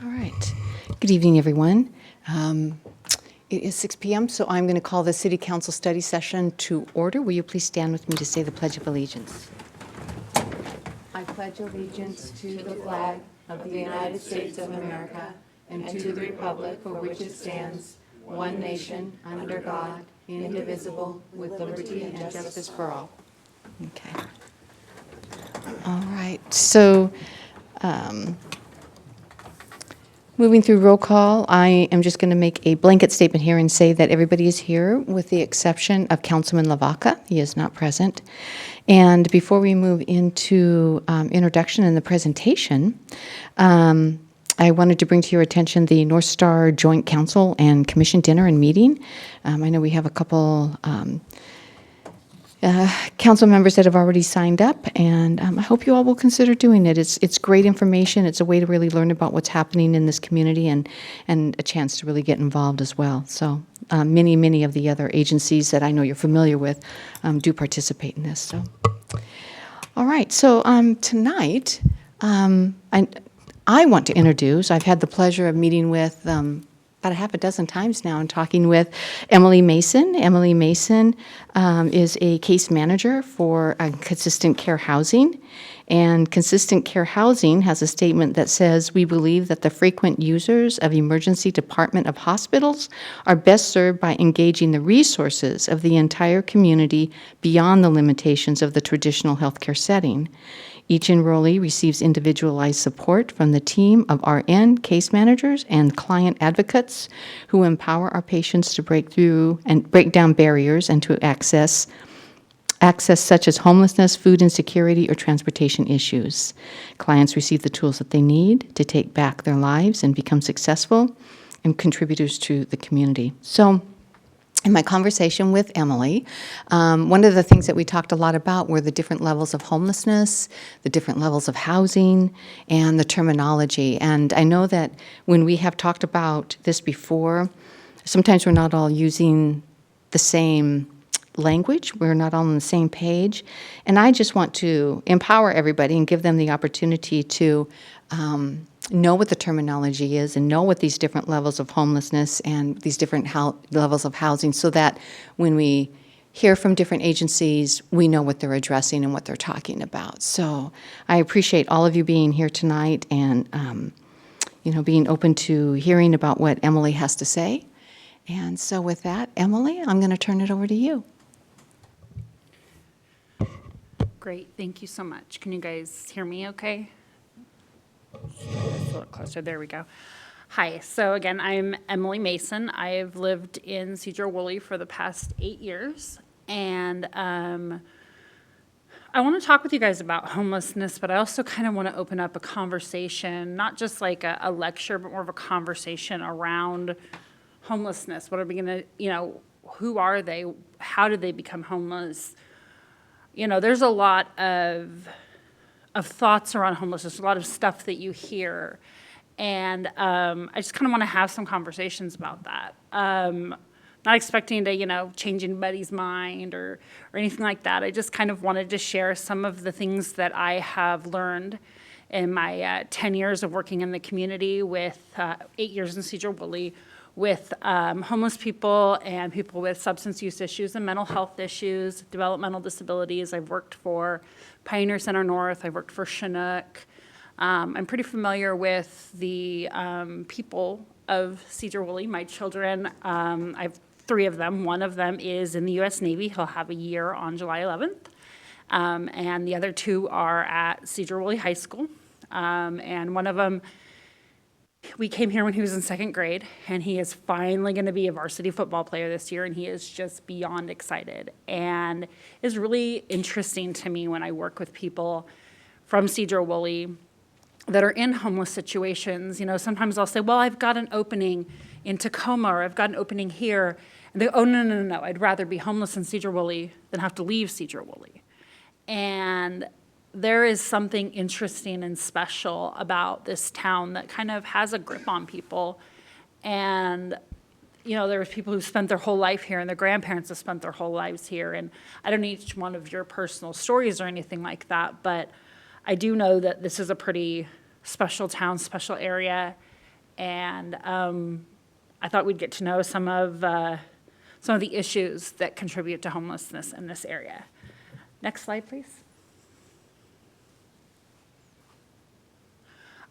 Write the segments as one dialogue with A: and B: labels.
A: All right. Good evening, everyone. It is 6 p.m., so I'm going to call the City Council study session to order. Will you please stand with me to say the Pledge of Allegiance? I pledge allegiance to the flag of the United States of America and to the republic for which it stands, one nation, under God, indivisible, with liberty and justice for all. Okay. All right. So, moving through roll call, I am just going to make a blanket statement here and say that everybody is here with the exception of Councilman Lavaca. He is not present. And before we move into introduction and the presentation, I wanted to bring to your attention the North Star Joint Council and Commission dinner and meeting. I know we have a couple council members that have already signed up, and I hope you all will consider doing it. It's great information. It's a way to really learn about what's happening in this community and a chance to really get involved as well. So many of the other agencies that I know you're familiar with do participate in this. So, all right. So tonight, I want to introduce, I've had the pleasure of meeting with about a half a dozen times now and talking with Emily Mason. Emily Mason is a case manager for Consistent Care Housing. And Consistent Care Housing has a statement that says, "We believe that the frequent users of emergency department of hospitals are best served by engaging the resources of the entire community beyond the limitations of the traditional healthcare setting. Each enrollee receives individualized support from the team of RN, case managers, and client advocates who empower our patients to break through and break down barriers and to access such as homelessness, food insecurity, or transportation issues. Clients receive the tools that they need to take back their lives and become successful and contributors to the community." So, in my conversation with Emily, one of the things that we talked a lot about were the different levels of homelessness, the different levels of housing, and the terminology. And I know that when we have talked about this before, sometimes we're not all using the same language. We're not all on the same page. And I just want to empower everybody and give them the opportunity to know what the terminology is and know what these different levels of homelessness and these different levels of housing, so that when we hear from different agencies, we know what they're addressing and what they're talking about. So I appreciate all of you being here tonight and being open to hearing about what Emily has to say. And so with that, Emily, I'm going to turn it over to you.
B: Great, thank you so much. Can you guys hear me okay? A little closer, there we go. Hi, so again, I'm Emily Mason. I've lived in Sedro-Woolley for the past 8 years, and I want to talk with you guys about homelessness, but I also kind of want to open up a conversation, not just like a lecture, but more of a conversation around homelessness. What are we going to, who are they? How did they become homeless? There's a lot of thoughts around homelessness, a lot of stuff that you hear. And I just kind of want to have some conversations about that. Not expecting to, change anybody's mind or anything like that. I just kind of wanted to share some of the things that I have learned in my 10 years of working in the community with 8 years in Sedro-Woolley with homeless people and people with substance use issues and mental health issues, developmental disabilities. I've worked for Pioneer Center North. I've worked for Chinook. I'm pretty familiar with the people of Sedro-Woolley, my children. I have 3 of them. One of them is in the U.S. Navy. He'll have a year on July 11th. And the other 2 are at Sedro-Woolley High School. And one of them, we came here when he was in 2nd grade, and he is finally going to be a varsity football player this year, and he is just beyond excited. And it's really interesting to me when I work with people from Sedro-Woolley that are in homeless situations. Sometimes I'll say, well, I've got an opening in Tacoma, or I've got an opening here. And they go, oh, no, I'd rather be homeless in Sedro-Woolley than have to leave Sedro-Woolley. And there is something interesting and special about this town that kind of has a grip on people. And, there's people who spent their whole life here, and their grandparents have spent their whole lives here. And I don't know each one of your personal stories or anything like that, but I do know that this is a pretty special town, special area. And I thought we'd get to know some of the issues that contribute to homelessness in this area. Next slide, please.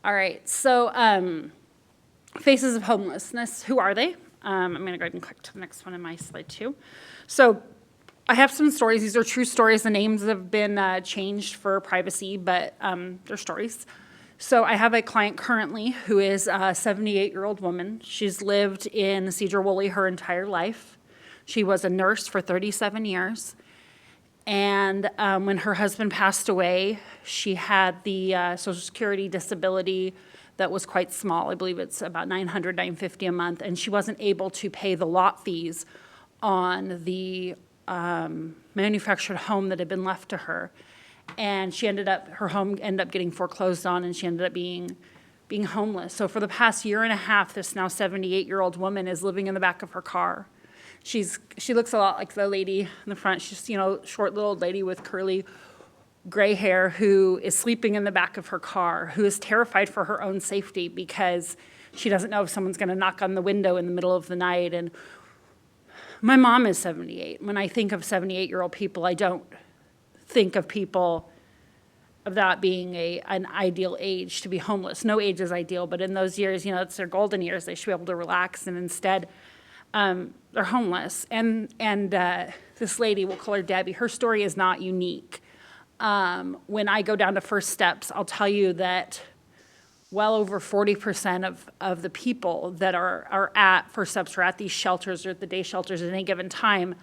B: All right, so faces of homelessness, who are they? I'm going to go ahead and click to the next one in my slide too. So I have some stories. These are true stories. The names have been changed for privacy, but they're stories. So I have a client currently who is a 78-year-old woman. She's lived in Sedro-Woolley her entire life. She was a nurse for 37 years. And when her husband passed away, she had the Social Security disability that was quite small. I believe it's about $900, $950 a month. And she wasn't able to pay the lot fees on the manufactured home that had been left to her. And her home ended up getting foreclosed on, and she ended up being homeless. So for the past year and a half, this now 78-year-old woman is living in the back of her car. She looks a lot like the lady in the front. She's, short little old lady with curly gray hair who is sleeping in the back of her car, who is terrified for her own safety because she doesn't know if someone's going to knock on the window in the middle of the night. And my mom is 78. When I think of 78-year-old people, I don't think of people of that being an ideal age to be homeless. No age is ideal, but in those years, it's their golden years. They should be able to relax, and instead they're homeless. And this lady, we'll call her Debbie, her story is not unique. When I go down to First Steps, I'll tell you that well over 40% of the people that are at First Steps or at these shelters or at the day shelters at any given time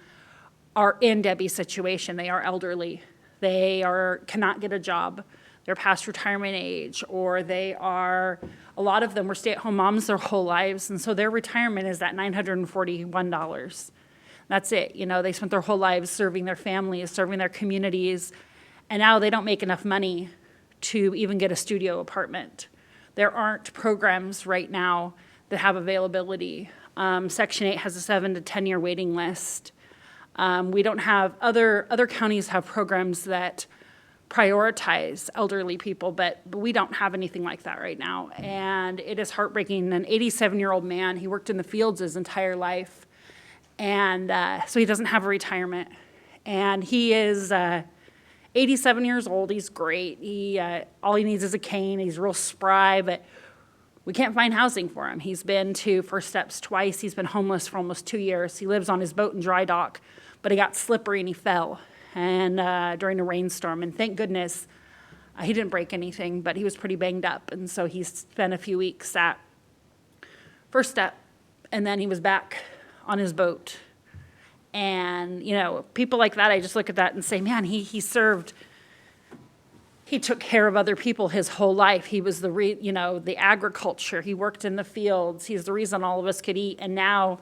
B: are in Debbie's situation. They are elderly. They cannot get a job. They're past retirement age, or a lot of them were stay-at-home moms their whole lives, and so their retirement is that $941. That's it. They spent their whole lives serving their families, serving their communities, and now they don't make enough money to even get a studio apartment. There aren't programs right now that have availability. Section 8 has a 7 to 10 year waiting list. We don't have, other counties have programs that prioritize elderly people, but we don't have anything like that right now. And it is heartbreaking. An 87-year-old man, he worked in the fields his entire life, and so he doesn't have a retirement. And he is 87 years old. He's great. All he needs is a cane. He's real spry, but we can't find housing for him. He's been to First Steps twice. He's been homeless for almost 2 years. He lives on his boat in dry dock, but he got slippery and he fell during a rainstorm. And thank goodness he didn't break anything, but he was pretty banged up. And so he spent a few weeks at First Step, and then he was back on his boat. And, people like that, I just look at that and say, man, he took care of other people his whole life. He was the agriculture. He worked in the fields. He's the reason all of us could eat. And now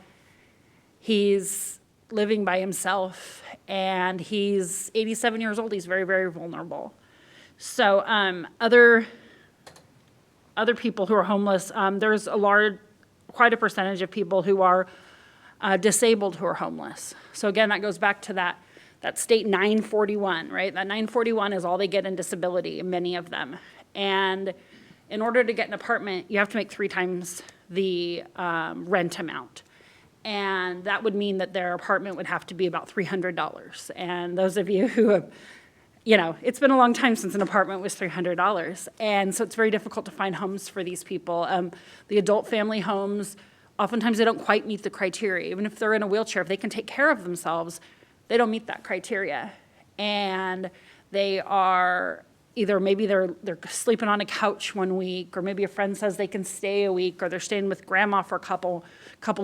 B: he's living by himself, and he's 87 years old. He's very, very vulnerable. So other people who are homeless, there's quite a percentage of people who are disabled who are homeless. So again, that goes back to that state 941, right? That 941 is all they get in disability, many of them. And in order to get an apartment, you have to make 3 times the rent amount. And that would mean that their apartment would have to be about $300. And those of you who have, it's been a long time since an apartment was $300. And so it's very difficult to find homes for these people. The adult family homes, oftentimes they don't quite meet the criteria. Even if they're in a wheelchair, if they can take care of themselves, they don't meet that criteria. And they are maybe they're sleeping on a couch one week, or maybe a friend says they can stay a week, or they're staying with grandma for a couple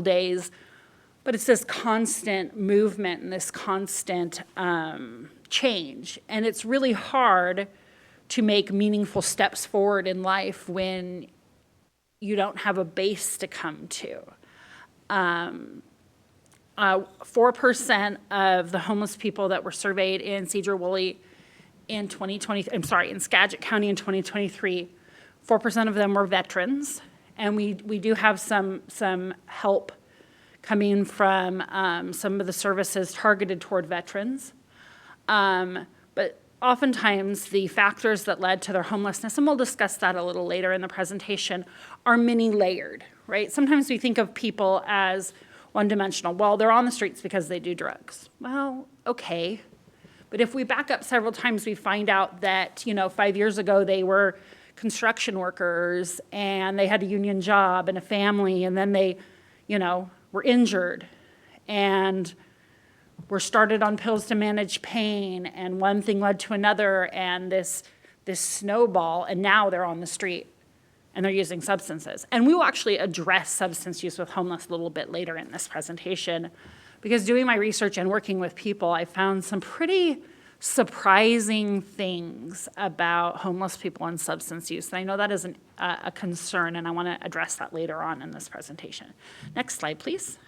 B: days. But it's this constant movement and this constant change. And it's really hard to make meaningful steps forward in life when you don't have a base to come to. 4% of the homeless people that were surveyed in Sedro-Woolley in Skagit County in 2023, 4% of them were veterans. And we do have some help coming from some of the services targeted toward veterans. But oftentimes the factors that led to their homelessness, and we'll discuss that a little later in the presentation, are many layered, right? Sometimes we think of people as one-dimensional. Well, they're on the streets because they do drugs. Well, okay. But if we back up several times, we find out that, 5 years ago they were construction workers and they had a union job and a family, and then they, were injured and were started on pills to manage pain, and one thing led to another, and this snowball, and now they're on the street and they're using substances. And we will actually address substance use with homeless a little bit later in this presentation, because doing my research and working with people, I found some pretty surprising things about homeless people and substance use. And I know that is a concern, and I want to address that later on in this presentation. Next slide, please.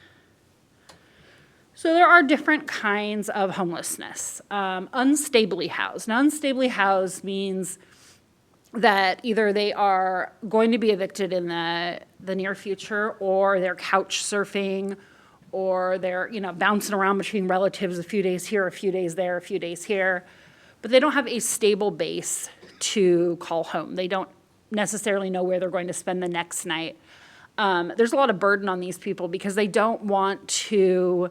B: So there are different kinds of homelessness. Unstably housed. Now, unstably housed means that either they are going to be evicted in the near future, or they're couch surfing, or they're bouncing around between relatives, a few days here, a few days there, a few days here. But they don't have a stable base to call home. They don't necessarily know where they're going to spend the next night. There's a lot of burden on these people because they don't want to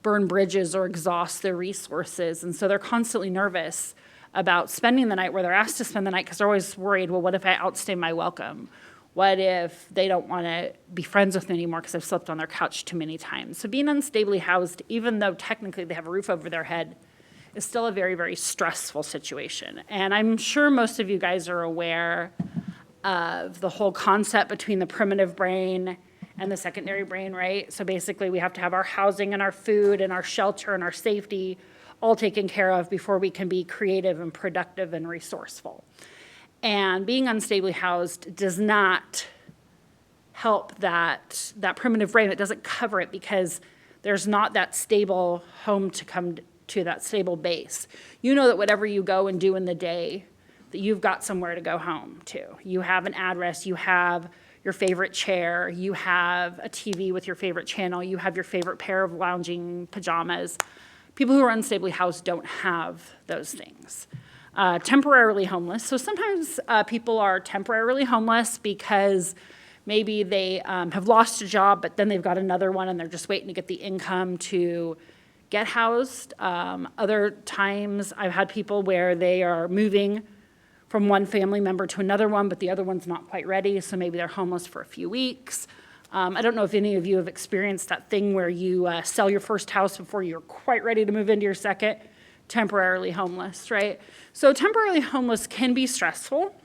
B: burn bridges or exhaust their resources. And so they're constantly nervous about spending the night where they're asked to spend the night, because they're always worried, well, what if I outstay my welcome? What if they don't want to be friends with me anymore because I've slept on their couch too many times? So being unstably housed, even though technically they have a roof over their head, is still a very, very stressful situation. And I'm sure most of you guys are aware of the whole concept between the primitive brain and the secondary brain, right? So basically we have to have our housing and our food and our shelter and our safety all taken care of before we can be creative and productive and resourceful. And being unstably housed does not help that primitive brain. It doesn't cover it because there's not that stable home to come to, that stable base. You know that whatever you go and do in the day, that you've got somewhere to go home to. You have an address, you have your favorite chair, you have a TV with your favorite channel, you have your favorite pair of lounging pajamas. People who are unstably housed don't have those things. Temporarily homeless. So sometimes people are temporarily homeless because maybe they have lost a job, but then they've got another one and they're just waiting to get the income to get housed. Other times I've had people where they are moving from one family member to another one, but the other one's not quite ready, so maybe they're homeless for a few weeks. I don't know if any of you have experienced that thing where you sell your first house before you're quite ready to move into your second. Temporarily homeless, right? So temporarily homeless can be stressful,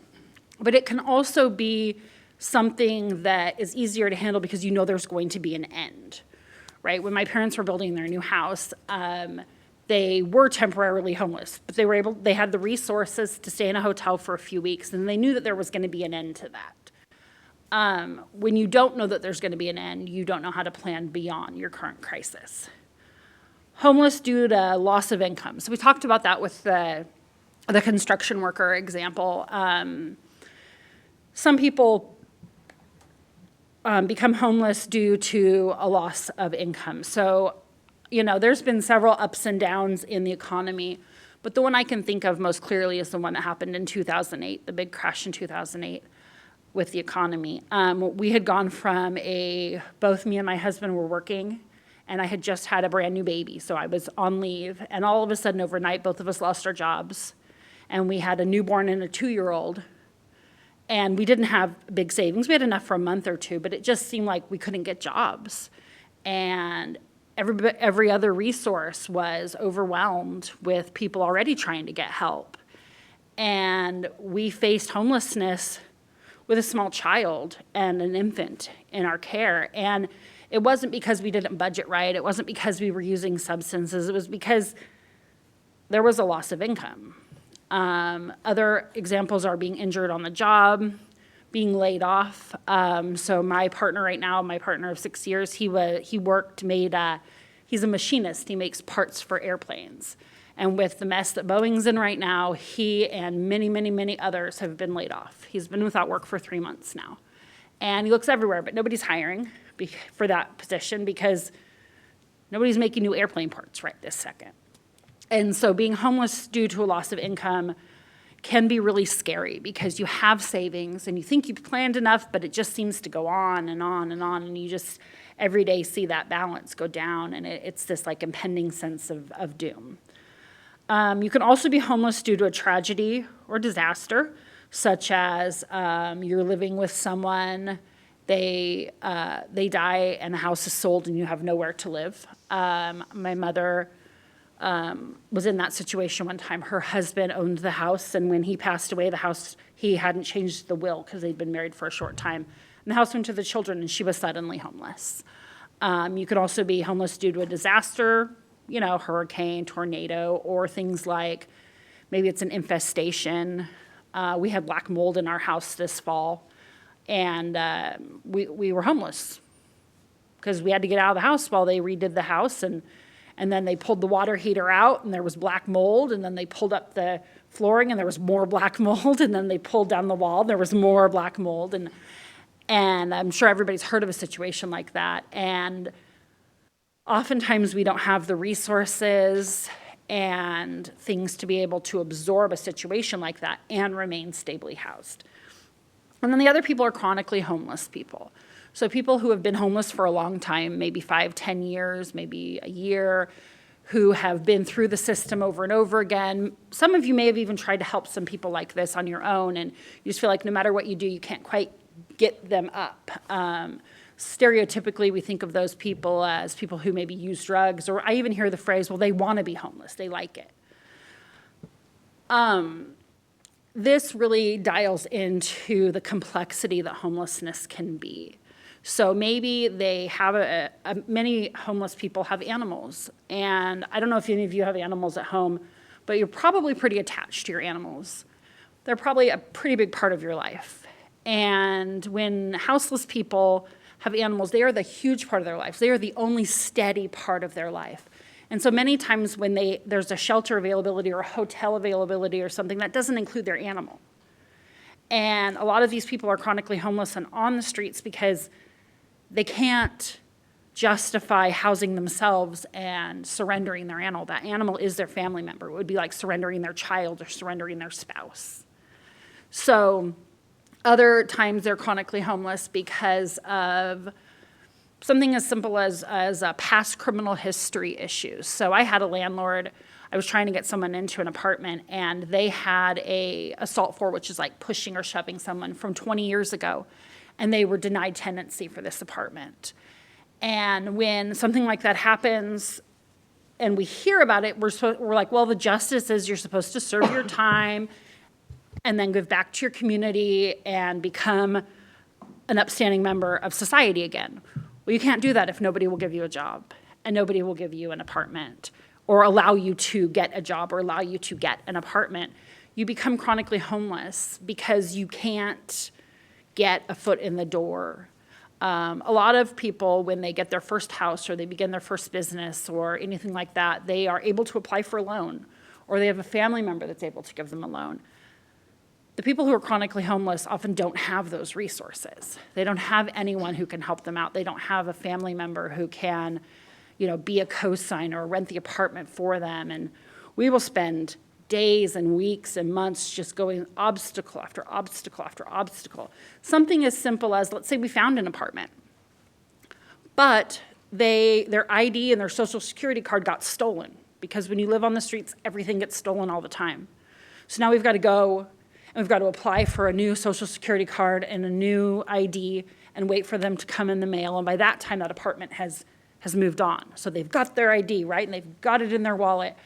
B: but it can also be something that is easier to handle because you know there's going to be an end, right? When my parents were building their new house, they were temporarily homeless, but they had the resources to stay in a hotel for a few weeks, and they knew that there was going to be an end to that. When you don't know that there's going to be an end, you don't know how to plan beyond your current crisis. Homeless due to loss of income. So we talked about that with the construction worker example. Some people become homeless due to a loss of income. So, there's been several ups and downs in the economy, but the one I can think of most clearly is the one that happened in 2008, the big crash in 2008 with the economy. We had gone from both me and my husband were working, and I had just had a brand new baby, so I was on leave, and all of a sudden overnight, both of us lost our jobs, and we had a newborn and a 2-year-old, and we didn't have big savings. We had enough for a month or two, but it just seemed like we couldn't get jobs, and every other resource was overwhelmed with people already trying to get help, and we faced homelessness with a small child and an infant in our care, and it wasn't because we didn't budget right. It wasn't because we were using substances. It was because there was a loss of income. Other examples are being injured on the job, being laid off. So my partner right now, my partner of 6 years, he's a machinist. He makes parts for airplanes. And with the mess that Boeing's in right now, he and many, many, many others have been laid off. He's been without work for 3 months now. And he looks everywhere, but nobody's hiring for that position because nobody's making new airplane parts right this second. And so being homeless due to a loss of income can be really scary because you have savings and you think you've planned enough, but it just seems to go on and on and on. And you just every day see that balance go down, and it's this like impending sense of doom. You can also be homeless due to a tragedy or disaster, such as you're living with someone, they die, and the house is sold, and you have nowhere to live. My mother was in that situation one time. Her husband owned the house, and when he passed away, the house, he hadn't changed the will because they'd been married for a short time. And the house went to the children, and she was suddenly homeless. You could also be homeless due to a disaster, hurricane, tornado, or things like maybe it's an infestation. We had black mold in our house this fall, and we were homeless because we had to get out of the house while they redid the house, and then they pulled the water heater out, and there was black mold, and then they pulled up the flooring, and there was more black mold, and then they pulled down the wall, and there was more black mold, and I'm sure everybody's heard of a situation like that. And oftentimes we don't have the resources and things to be able to absorb a situation like that and remain stably housed. And then the other people are chronically homeless people. So people who have been homeless for a long time, maybe 5, 10 years, maybe a year, who have been through the system over and over again. Some of you may have even tried to help some people like this on your own, and you just feel like no matter what you do, you can't quite get them up. Stereotypically, we think of those people as people who maybe use drugs, or I even hear the phrase, well, they want to be homeless, they like it. This really dials into the complexity that homelessness can be. So maybe they have many homeless people have animals, and I don't know if any of you have animals at home, but you're probably pretty attached to your animals. They're probably a pretty big part of your life. And when houseless people have animals, they are the huge part of their lives. They are the only steady part of their life. And so many times when there's a shelter availability or a hotel availability or something, that doesn't include their animal. And a lot of these people are chronically homeless and on the streets because they can't justify housing themselves and surrendering their animal. That animal is their family member. It would be like surrendering their child or surrendering their spouse. So other times they're chronically homeless because of something as simple as past criminal history issues. So I had a landlord, I was trying to get someone into an apartment, and they had a assault for, which is like pushing or shoving someone, from 20 years ago, and they were denied tenancy for this apartment. And when something like that happens and we hear about it, we're like, well, the justice is you're supposed to serve your time and then give back to your community and become an upstanding member of society again. Well, you can't do that if nobody will give you a job and nobody will give you an apartment or allow you to get a job or allow you to get an apartment. You become chronically homeless because you can't get a foot in the door. A lot of people, when they get their first house or they begin their first business or anything like that, they are able to apply for a loan, or they have a family member that's able to give them a loan. The people who are chronically homeless often don't have those resources. They don't have anyone who can help them out. They don't have a family member who can, be a co-signer or rent the apartment for them. And we will spend days and weeks and months just going obstacle after obstacle after obstacle. Something as simple as, let's say we found an apartment, but their ID and their social security card got stolen, because when you live on the streets, everything gets stolen all the time. So now we've got to go and we've got to apply for a new social security card and a new ID and wait for them to come in the mail. And by that time, that apartment has moved on. So they've got their ID, right? And they've got it in their wallet.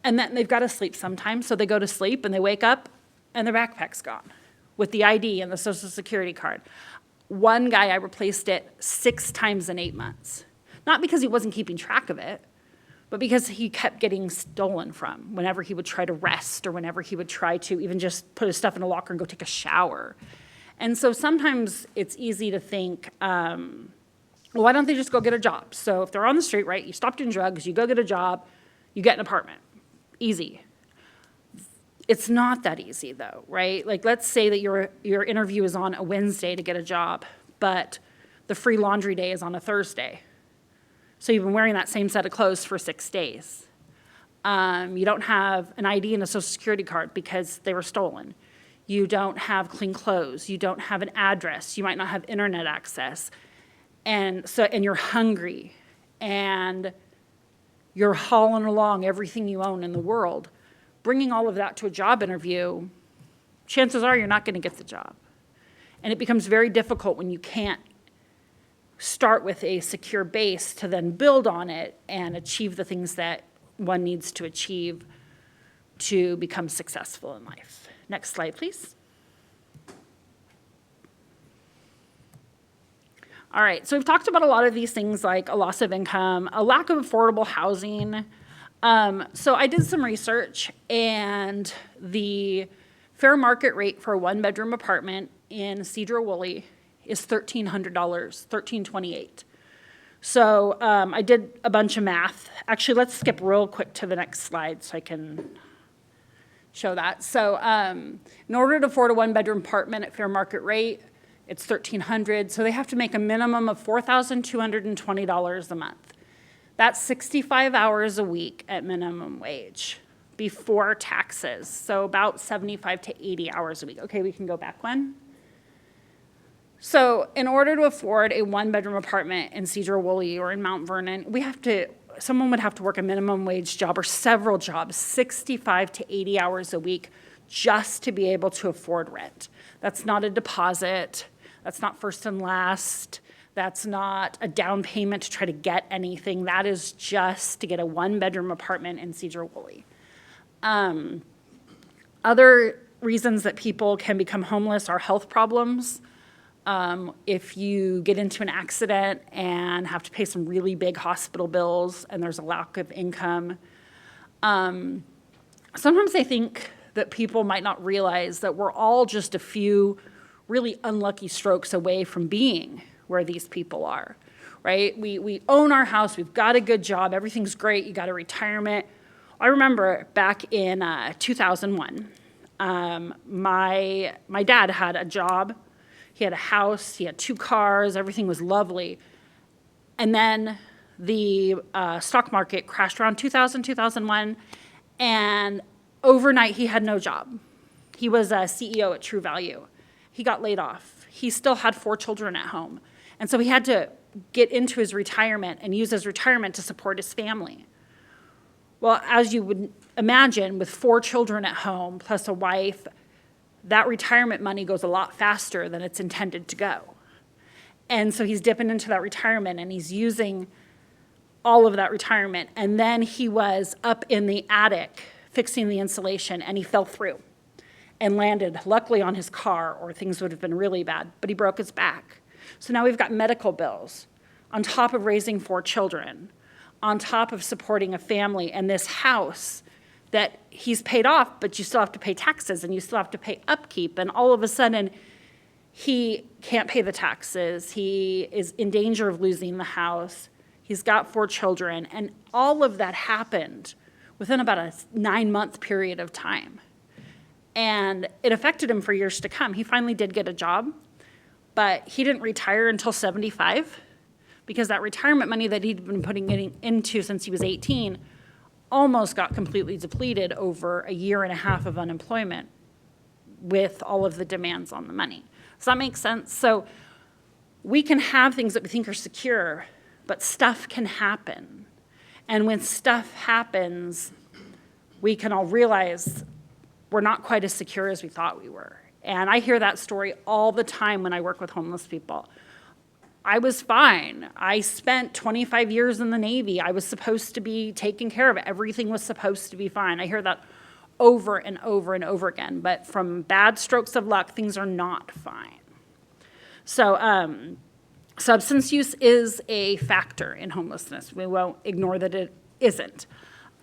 B: And then they've got to sleep sometimes. So they go to sleep and they wake up and their backpack's gone with the ID and the social security card. One guy, I replaced it 6 times in 8 months. Not because he wasn't keeping track of it, but because he kept getting stolen from whenever he would try to rest or whenever he would try to even just put his stuff in a locker and go take a shower. And so sometimes it's easy to think, well, why don't they just go get a job? So if they're on the street, right, you stop doing drugs, you go get a job, you get an apartment. Easy. It's not that easy though, right? Like, let's say that your interview is on a Wednesday to get a job, but the free laundry day is on a Thursday. So you've been wearing that same set of clothes for 6 days. You don't have an ID and a social security card because they were stolen. You don't have clean clothes. You don't have an address. You might not have internet access. And you're hungry and you're hauling along everything you own in the world. Bringing all of that to a job interview, chances are you're not going to get the job. And it becomes very difficult when you can't start with a secure base to then build on it and achieve the things that one needs to achieve to become successful in life. Next slide, please. All right, so we've talked about a lot of these things like a loss of income, a lack of affordable housing. So I did some research, and the fair market rate for a one-bedroom apartment in Sedro-Woolley is $1,300, $1,328. So I did a bunch of math. Actually, let's skip real quick to the next slide so I can show that. So in order to afford a one-bedroom apartment at fair market rate, it's $1,300. So they have to make a minimum of $4,220 a month. That's 65 hours a week at minimum wage before taxes. So about 75 to 80 hours a week. Okay, we can go back one. So in order to afford a one-bedroom apartment in Sedro-Woolley or in Mount Vernon, someone would have to work a minimum wage job or several jobs, 65 to 80 hours a week, just to be able to afford rent. That's not a deposit. That's not first and last. That's not a down payment to try to get anything. That is just to get a one-bedroom apartment in Sedro-Woolley. Other reasons that people can become homeless are health problems. If you get into an accident and have to pay some really big hospital bills and there's a lack of income. Sometimes I think that people might not realize that we're all just a few really unlucky strokes away from being where these people are, right? We own our house, we've got a good job, everything's great, you got a retirement. I remember back in 2001, my dad had a job. He had a house, he had 2 cars, everything was lovely. And then the stock market crashed around 2000, 2001, and overnight he had no job. He was a CEO at True Value. He got laid off. He still had 4 children at home. And so he had to get into his retirement and use his retirement to support his family. Well, as you would imagine, with 4 children at home plus a wife, that retirement money goes a lot faster than it's intended to go. And so he's dipping into that retirement and he's using all of that retirement. And then he was up in the attic fixing the insulation and he fell through and landed luckily on his car, or things would have been really bad, but he broke his back. So now we've got medical bills on top of raising 4 children, on top of supporting a family and this house that he's paid off, but you still have to pay taxes and you still have to pay upkeep. And all of a sudden, he can't pay the taxes. He is in danger of losing the house. He's got 4 children. And all of that happened within about a 9-month period of time. And it affected him for years to come. He finally did get a job, but he didn't retire until 75 because that retirement money that he'd been putting into since he was 18 almost got completely depleted over a year and a half of unemployment with all of the demands on the money. Does that make sense? So we can have things that we think are secure, but stuff can happen. And when stuff happens, we can all realize we're not quite as secure as we thought we were. And I hear that story all the time when I work with homeless people. I was fine. I spent 25 years in the Navy. I was supposed to be taken care of. Everything was supposed to be fine. I hear that over and over and over again. But from bad strokes of luck, things are not fine. So substance use is a factor in homelessness. We won't ignore that it isn't.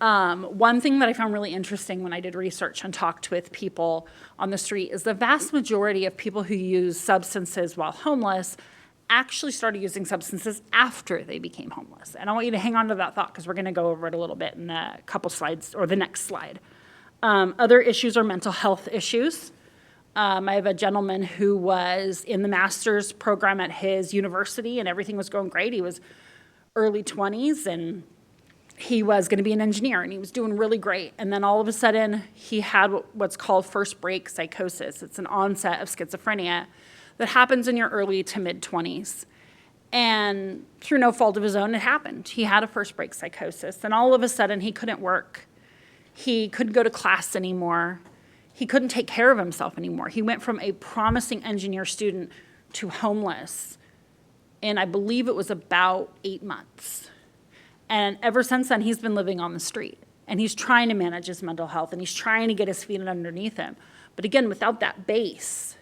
B: One thing that I found really interesting when I did research and talked with people on the street is the vast majority of people who use substances while homeless actually started using substances after they became homeless. And I want you to hang on to that thought because we're going to go over it a little bit in a couple slides, or the next slide. Other issues are mental health issues. I have a gentleman who was in the master's program at his university and everything was going great. He was early 20s and he was going to be an engineer, and he was doing really great. And then all of a sudden, he had what's called first break psychosis. It's an onset of schizophrenia that happens in your early to mid-20s. And through no fault of his own, it happened. He had a first break psychosis, and all of a sudden, he couldn't work. He couldn't go to class anymore. He couldn't take care of himself anymore. He went from a promising engineer student to homeless, and I believe it was about 8 months. And ever since then, he's been living on the street, and he's trying to manage his mental health, and he's trying to get his feet underneath him. But again, without that base,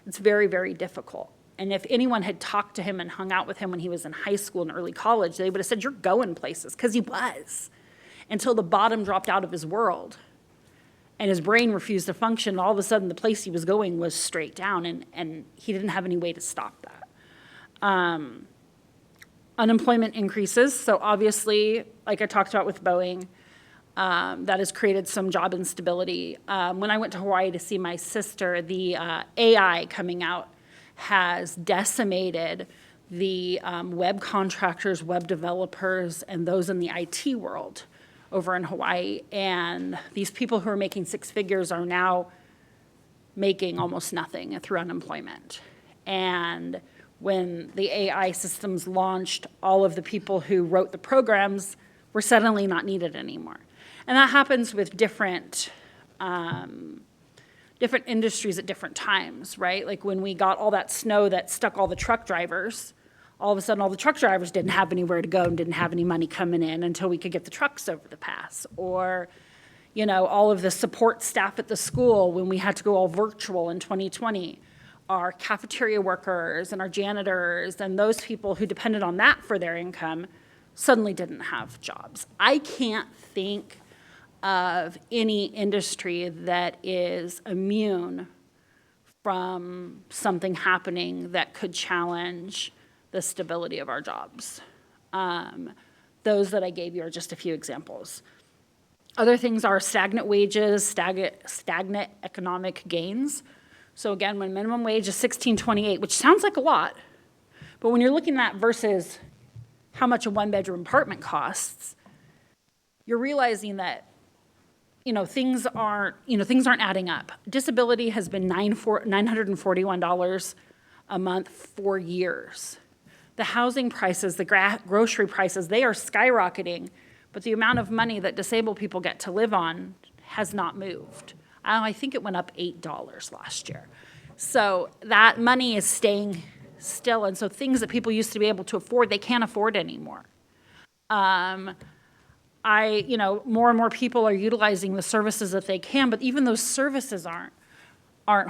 B: it's very, very difficult. And if anyone had talked to him and hung out with him when he was in high school and early college, they would have said, you're going places, because he was, until the bottom dropped out of his world. And his brain refused to function. All of a sudden, the place he was going was straight down, and he didn't have any way to stop that. Unemployment increases. So obviously, like I talked about with Boeing, that has created some job instability. When I went to Hawaii to see my sister, the AI coming out has decimated the web contractors, web developers, and those in the IT world over in Hawaii. And these people who are making six figures are now making almost nothing through unemployment. And when the AI systems launched, all of the people who wrote the programs were suddenly not needed anymore. And that happens with different industries at different times, right? Like when we got all that snow that stuck all the truck drivers, all of a sudden all the truck drivers didn't have anywhere to go and didn't have any money coming in until we could get the trucks over the pass. Or, you know, all of the support staff at the school when we had to go all virtual in 2020. Our cafeteria workers and our janitors and those people who depended on that for their income suddenly didn't have jobs. I can't think of any industry that is immune from something happening that could challenge the stability of our jobs. Those that I gave you are just a few examples. Other things are stagnant wages, stagnant economic gains. So again, when minimum wage is $16.28, which sounds like a lot, but when you're looking at versus how much a one-bedroom apartment costs, you're realizing that things aren't adding up. Disability has been $941 a month for years. The housing prices, the grocery prices, they are skyrocketing, but the amount of money that disabled people get to live on has not moved. I think it went up $8 last year. So that money is staying still, and so things that people used to be able to afford, they can't afford anymore. More and more people are utilizing the services that they can, but even those services aren't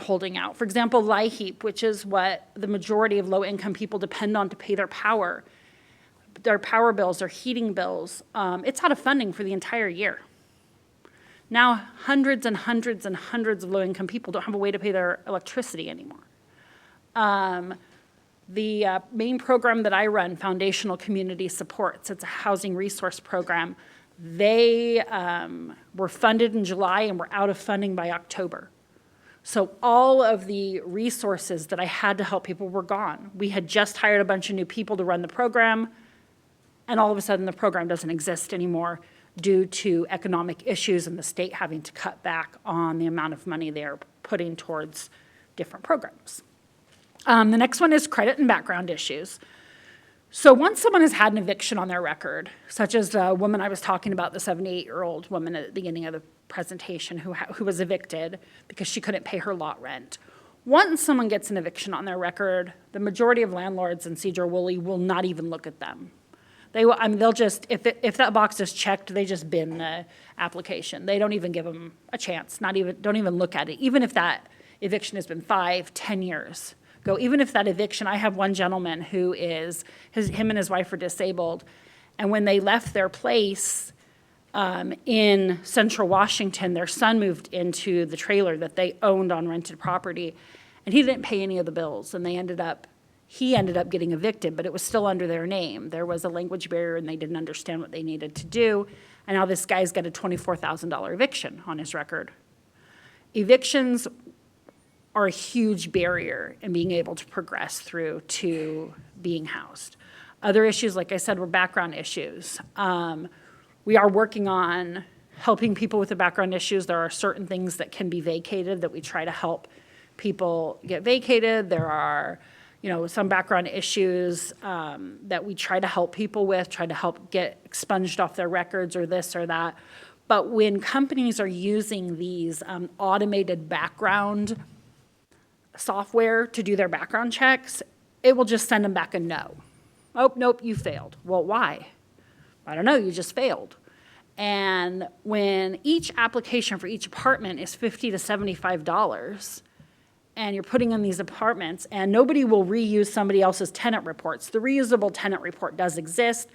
B: holding out. For example, LIHEAP, which is what the majority of low-income people depend on to pay their power bills, their heating bills, it's out of funding for the entire year. Now, hundreds and hundreds and hundreds of low-income people don't have a way to pay their electricity anymore. The main program that I run, Foundational Community Supports, it's a housing resource program. They were funded in July and were out of funding by October. So all of the resources that I had to help people were gone. We had just hired a bunch of new people to run the program, and all of a sudden the program doesn't exist anymore due to economic issues and the state having to cut back on the amount of money they are putting towards different programs. The next one is credit and background issues. So once someone has had an eviction on their record, such as the woman I was talking about, the 78-year-old woman at the beginning of the presentation who was evicted because she couldn't pay her lot rent. Once someone gets an eviction on their record, the majority of landlords in Sedro-Woolley will not even look at them. They'll just, if that box is checked, they just bin the application. They don't even give them a chance, don't even look at it. Even if that eviction has been 5-10 years ago, even if that eviction, I have one gentleman him and his wife are disabled, and when they left their place in Central Washington, their son moved into the trailer that they owned on rented property, and he didn't pay any of the bills, and he ended up getting evicted, but it was still under their name. There was a language barrier, and they didn't understand what they needed to do. And now this guy's got a $24,000 eviction on his record. Evictions are a huge barrier in being able to progress through to being housed. Other issues, like I said, were background issues. We are working on helping people with the background issues. There are certain things that can be vacated that we try to help people get vacated. There are, some background issues that we try to help people with, try to help get expunged off their records or this or that. But when companies are using these automated background software to do their background checks, it will just send them back a no. Oh, nope, you failed. Well, why? I don't know, you just failed. And when each application for each apartment is $50 to $75, and you're putting in these apartments, and nobody will reuse somebody else's tenant reports. The reusable tenant report does exist,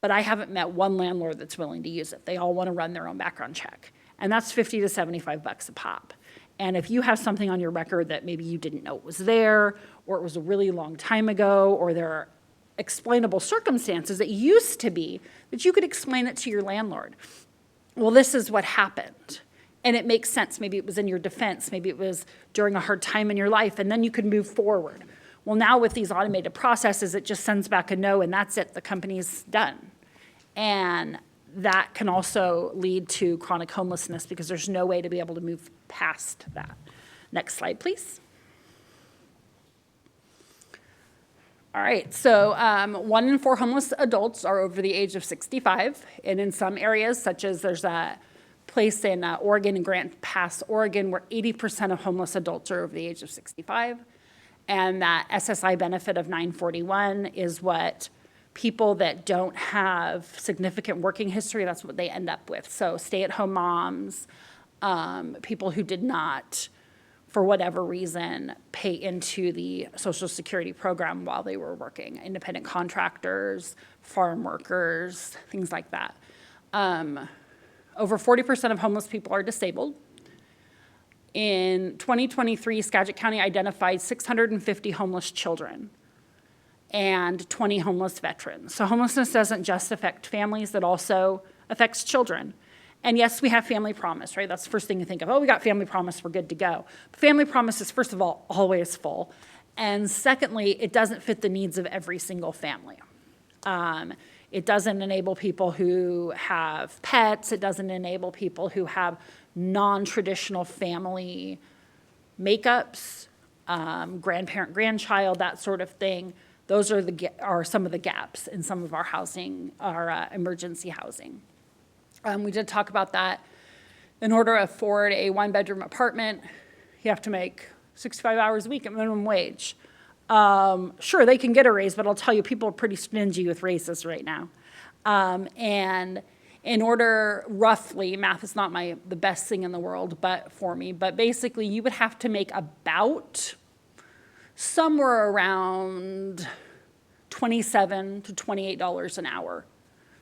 B: but I haven't met one landlord that's willing to use it. They all want to run their own background check. And that's $50 to $75 a pop. And if you have something on your record that maybe you didn't know it was there, or it was a really long time ago, or there are explainable circumstances that used to be that you could explain it to your landlord. Well, this is what happened. And it makes sense. Maybe it was in your defense. Maybe it was during a hard time in your life, and then you could move forward. Well, now with these automated processes, it just sends back a no, and that's it. The company's done. And that can also lead to chronic homelessness because there's no way to be able to move past that. Next slide, please. All right, so 1 in 4 homeless adults are over the age of 65. And in some areas, such as there's a place in Oregon, in Grant Pass, Oregon, where 80% of homeless adults are over the age of 65. And that SSI benefit of 941 is what people that don't have significant working history, that's what they end up with. So stay-at-home moms, people who did not, for whatever reason, pay into the Social Security program while they were working, independent contractors, farm workers, things like that. Over 40% of homeless people are disabled. In 2023, Skagit County identified 650 homeless children and 20 homeless veterans. So homelessness doesn't just affect families, it also affects children. And yes, we have Family Promise, right? That's the first thing you think of. Oh, we got Family Promise, we're good to go. But Family Promise is, first of all, always full. And secondly, it doesn't fit the needs of every single family. It doesn't enable people who have pets. It doesn't enable people who have non-traditional family makeups, grandparent, grandchild, that sort of thing. Those are some of the gaps in some of our housing, our emergency housing. We did talk about that. In order to afford a 1-bedroom apartment, you have to make 65 hours a week at minimum wage. Sure, they can get a raise, but I'll tell you, people are pretty stingy with raises right now. And in order, roughly, math is not the best thing in the world for me, but basically you would have to make about somewhere around $27 to $28 an hour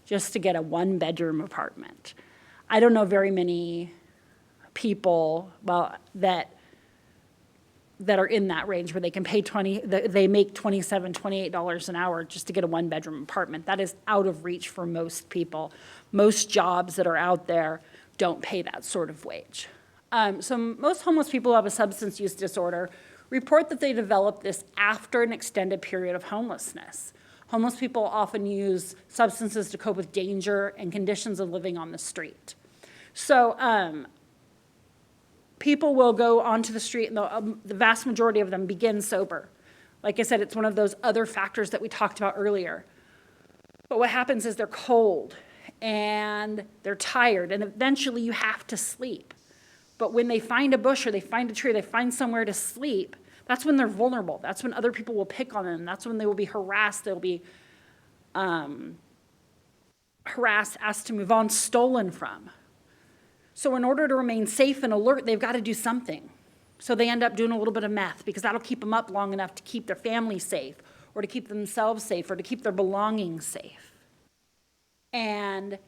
B: just to get a 1-bedroom apartment. I don't know very many people, that are in that range where they can pay they make $27, $28 an hour just to get a 1-bedroom apartment. That is out of reach for most people. Most jobs that are out there don't pay that sort of wage. So most homeless people who have a substance use disorder report that they develop this after an extended period of homelessness. Homeless people often use substances to cope with danger and conditions of living on the street. So people will go onto the street, and the vast majority of them begin sober. Like I said, it's one of those other factors that we talked about earlier. But what happens is they're cold, and they're tired, and eventually you have to sleep. But when they find a bush or they find a tree, they find somewhere to sleep, that's when they're vulnerable. That's when other people will pick on them. That's when they will be harassed. They'll be harassed, asked to move on, stolen from. So in order to remain safe and alert, they've got to do something. So they end up doing a little bit of meth because that'll keep them up long enough to keep their family safe or to keep themselves safe or to keep their belongings safe. And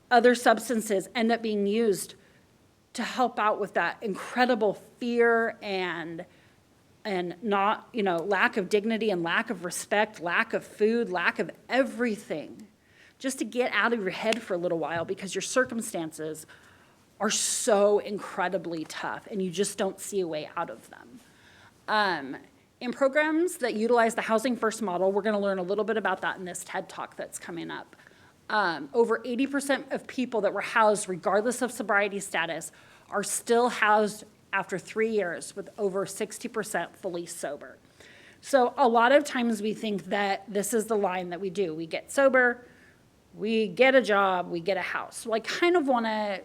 B: other substances end up being used to help out with that incredible fear and not, lack of dignity and lack of respect, lack of food, lack of everything, just to get out of your head for a little while because your circumstances are so incredibly tough and you just don't see a way out of them. In programs that utilize the Housing First model, we're going to learn a little bit about that in this TED Talk that's coming up. Over 80% of people that were housed, regardless of sobriety status, are still housed after 3 years, with over 60% fully sober. So a lot of times we think that this is the line that we do. We get sober, we get a job, we get a house. So I kind of want to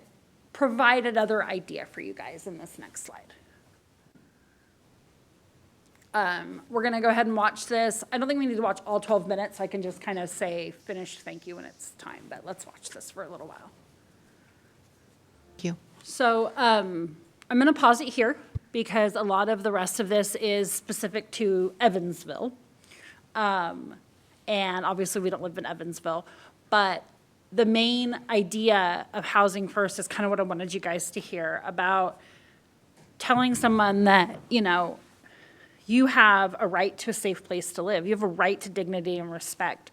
B: provide another idea for you guys in this next slide. We're going to go ahead and watch this. I don't think we need to watch all 12 minutes. I can just kind of say finish, thank you when it's time, but let's watch this for a little while.
A: Thank you.
B: So I'm going to pause it here because a lot of the rest of this is specific to Evansville. And obviously we don't live in Evansville, but the main idea of Housing First is kind of what I wanted you guys to hear about telling someone that, you know, you have a right to a safe place to live. You have a right to dignity and respect.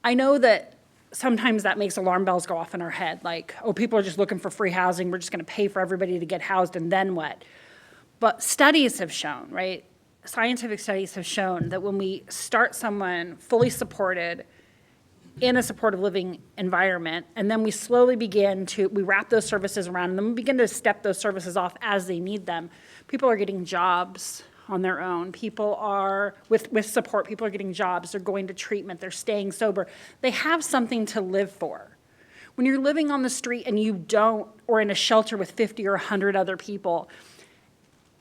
B: I know that sometimes that makes alarm bells go off in our head, like, oh, people are just looking for free housing. We're just going to pay for everybody to get housed, and then what? But studies have shown, right? Scientific studies have shown that when we start someone fully supported in a supportive living environment, and then we slowly we wrap those services around, and then we begin to step those services off as they need them, people are getting jobs on their own. People are, with support, people are getting jobs, they're going to treatment, they're staying sober. They have something to live for. When you're living on the street and you don't, or in a shelter with 50 or 100 other people,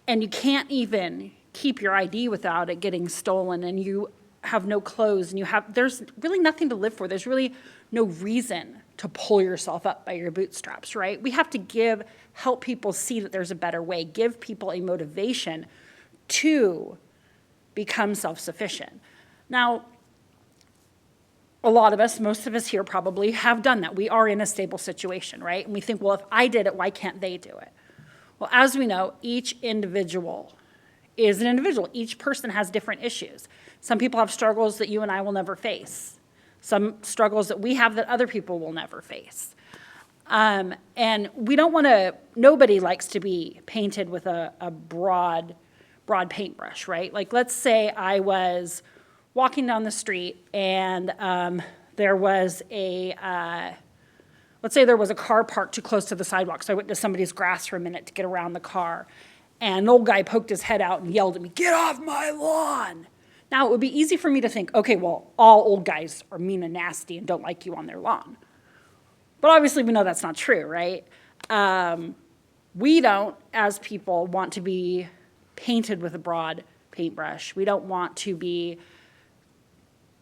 B: and you can't even keep your ID without it getting stolen, and you have no clothes, and there's really nothing to live for. There's really no reason to pull yourself up by your bootstraps, right? We have to help people see that there's a better way, give people a motivation to become self-sufficient. Now, a lot of us, most of us here probably have done that. We are in a stable situation, right? And we think, well, if I did it, why can't they do it? Well, as we know, each individual is an individual. Each person has different issues. Some people have struggles that you and I will never face. Some struggles that we have that other people will never face. And we don't want to, nobody likes to be painted with a broad paintbrush, right? Like, let's say I was walking down the street and there was let's say there was a car parked too close to the sidewalk, so I went to somebody's grass for a minute to get around the car, and an old guy poked his head out and yelled at me, "Get off my lawn!" Now, it would be easy for me to think, okay, well, all old guys are mean and nasty and don't like you on their lawn. But obviously we know that's not true, right? We don't, as people, want to be painted with a broad paintbrush. We don't want to be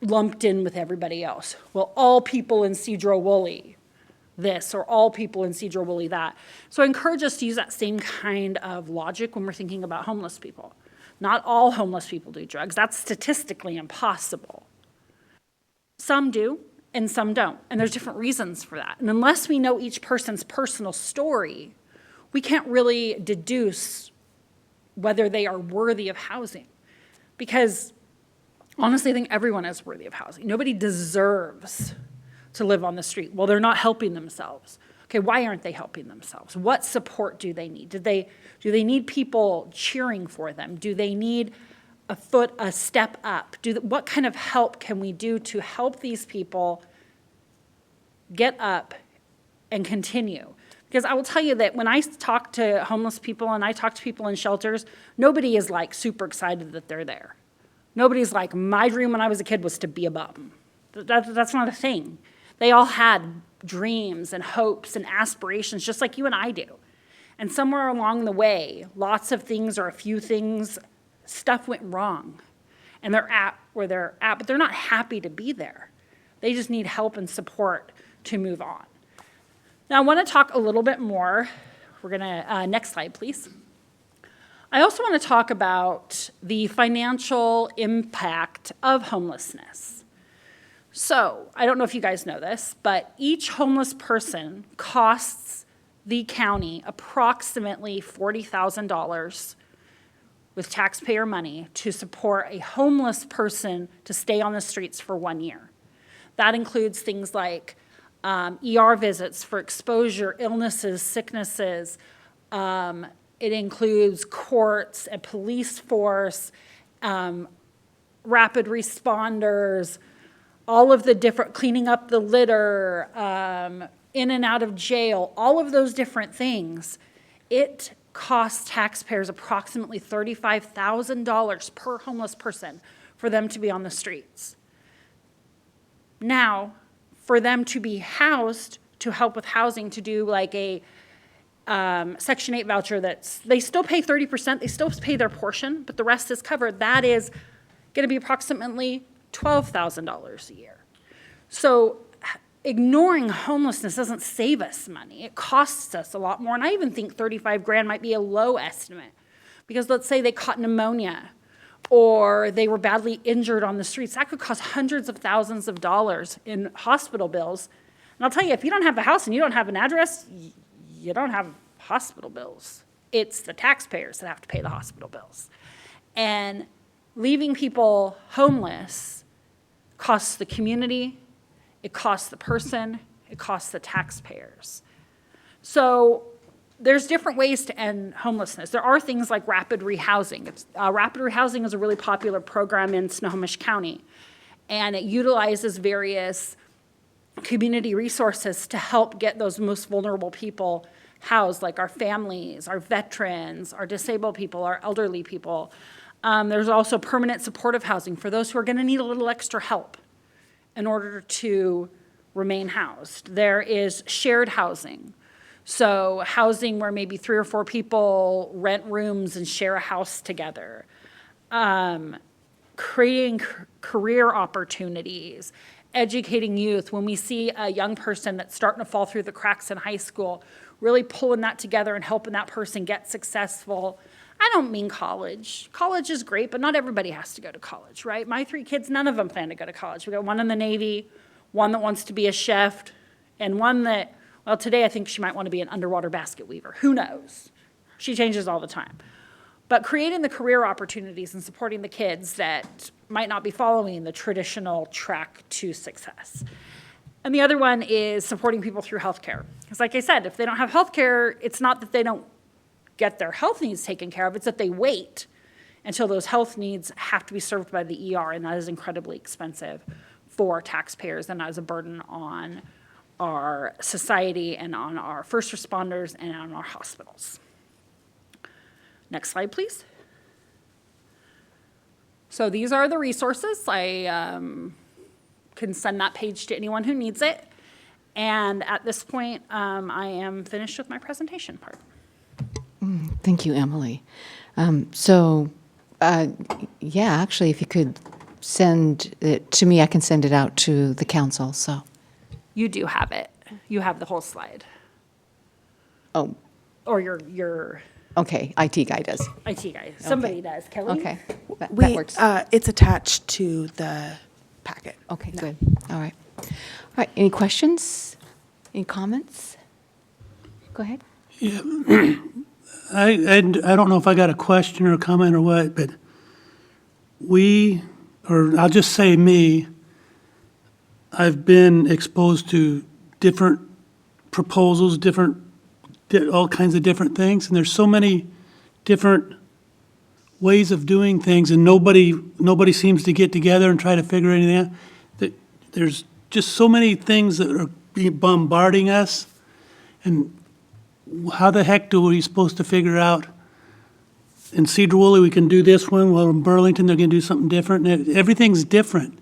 B: lumped in with everybody else. Well, all people in Sedro-Woolley this, or all people in Sedro-Woolley that. So I encourage us to use that same kind of logic when we're thinking about homeless people. Not all homeless people do drugs. That's statistically impossible. Some do, and some don't. And there's different reasons for that. And unless we know each person's personal story, we can't really deduce whether they are worthy of housing. Because honestly, I think everyone is worthy of housing. Nobody deserves to live on the street. Well, they're not helping themselves. Okay, why aren't they helping themselves? What support do they need? Do they need people cheering for them? Do they need a step up? What kind of help can we do to help these people get up and continue? Because I will tell you that when I talk to homeless people and I talk to people in shelters, nobody is like super excited that they're there. Nobody's like, my dream when I was a kid was to be a bum. That's not a thing. They all had dreams and hopes and aspirations just like you and I do. And somewhere along the way, lots of things or a few things, stuff went wrong. And they're at where they're at, but they're not happy to be there. They just need help and support to move on. Now, I want to talk a little bit more. We're going to, next slide, please. I also want to talk about the financial impact of homelessness. So, I don't know if you guys know this, but each homeless person costs the county approximately $40,000 with taxpayer money to support a homeless person to stay on the streets for 1 year. That includes things like ER visits for exposure, illnesses, sicknesses. It includes courts, a police force, rapid responders, all of the different, cleaning up the litter, in and out of jail, all of those different things, it costs taxpayers approximately $35,000 per homeless person for them to be on the streets. Now, for them to be housed, to help with housing, to do like a Section 8 voucher they still pay 30%, they still pay their portion, but the rest is covered. That is going to be approximately $12,000 a year. So ignoring homelessness doesn't save us money. It costs us a lot more. And I even think 35 grand might be a low estimate, because let's say they caught pneumonia or they were badly injured on the streets. That could cost hundreds of thousands of dollars in hospital bills. And I'll tell you, if you don't have a house and you don't have an address, you don't have hospital bills. It's the taxpayers that have to pay the hospital bills. And leaving people homeless costs the community, it costs the person, it costs the taxpayers. So there's different ways to end homelessness. There are things like rapid rehousing. Rapid rehousing is a really popular program in Snohomish County, and it utilizes various community resources to help get those most vulnerable people housed, like our families, our veterans, our disabled people, our elderly people. There's also permanent supportive housing for those who are going to need a little extra help in order to remain housed. There is shared housing. So housing where maybe 3 or 4 people rent rooms and share a house together. Creating career opportunities, educating youth. When we see a young person that's starting to fall through the cracks in high school, really pulling that together and helping that person get successful. I don't mean college. College is great, but not everybody has to go to college, right? My 3 kids, none of them plan to go to college. We got one in the Navy, one that wants to be a chef, and one that, well, today I think she might want to be an underwater basket weaver. Who knows? She changes all the time. But creating the career opportunities and supporting the kids that might not be following the traditional track to success. And the other one is supporting people through healthcare. Because like I said, if they don't have healthcare, it's not that they don't get their health needs taken care of, it's that they wait until those health needs have to be served by the ER, and that is incredibly expensive for taxpayers, and that is a burden on our society and on our first responders and on our hospitals. Next slide, please. So these are the resources. I can send that page to anyone who needs it. And at this point, I am finished with my presentation part.
A: Thank you, Emily. Yeah, actually, if you could send it to me, I can send it out to the council, so.
B: You do have it. You have the whole slide.
A: Oh,
B: Or your
A: okay, IT guy does.
B: IT guy. Somebody does. Kelly?
A: Okay, that
C: We,
A: works.
C: it's attached to the packet.
A: Okay, good. All right. All right, any questions? Any comments? Go ahead.
D: I don't know if I got a question or a comment or what, but I'll just say me, I've been exposed to different proposals, all kinds of different things, and there's so many different ways of doing things, and nobody seems to get together and try to figure anything out. There's just so many things that are bombarding us, and how the heck are we supposed to figure out? In Sedro-Woolley, we can do this one, well, in Burlington, they're gonna do something different, and everything's different.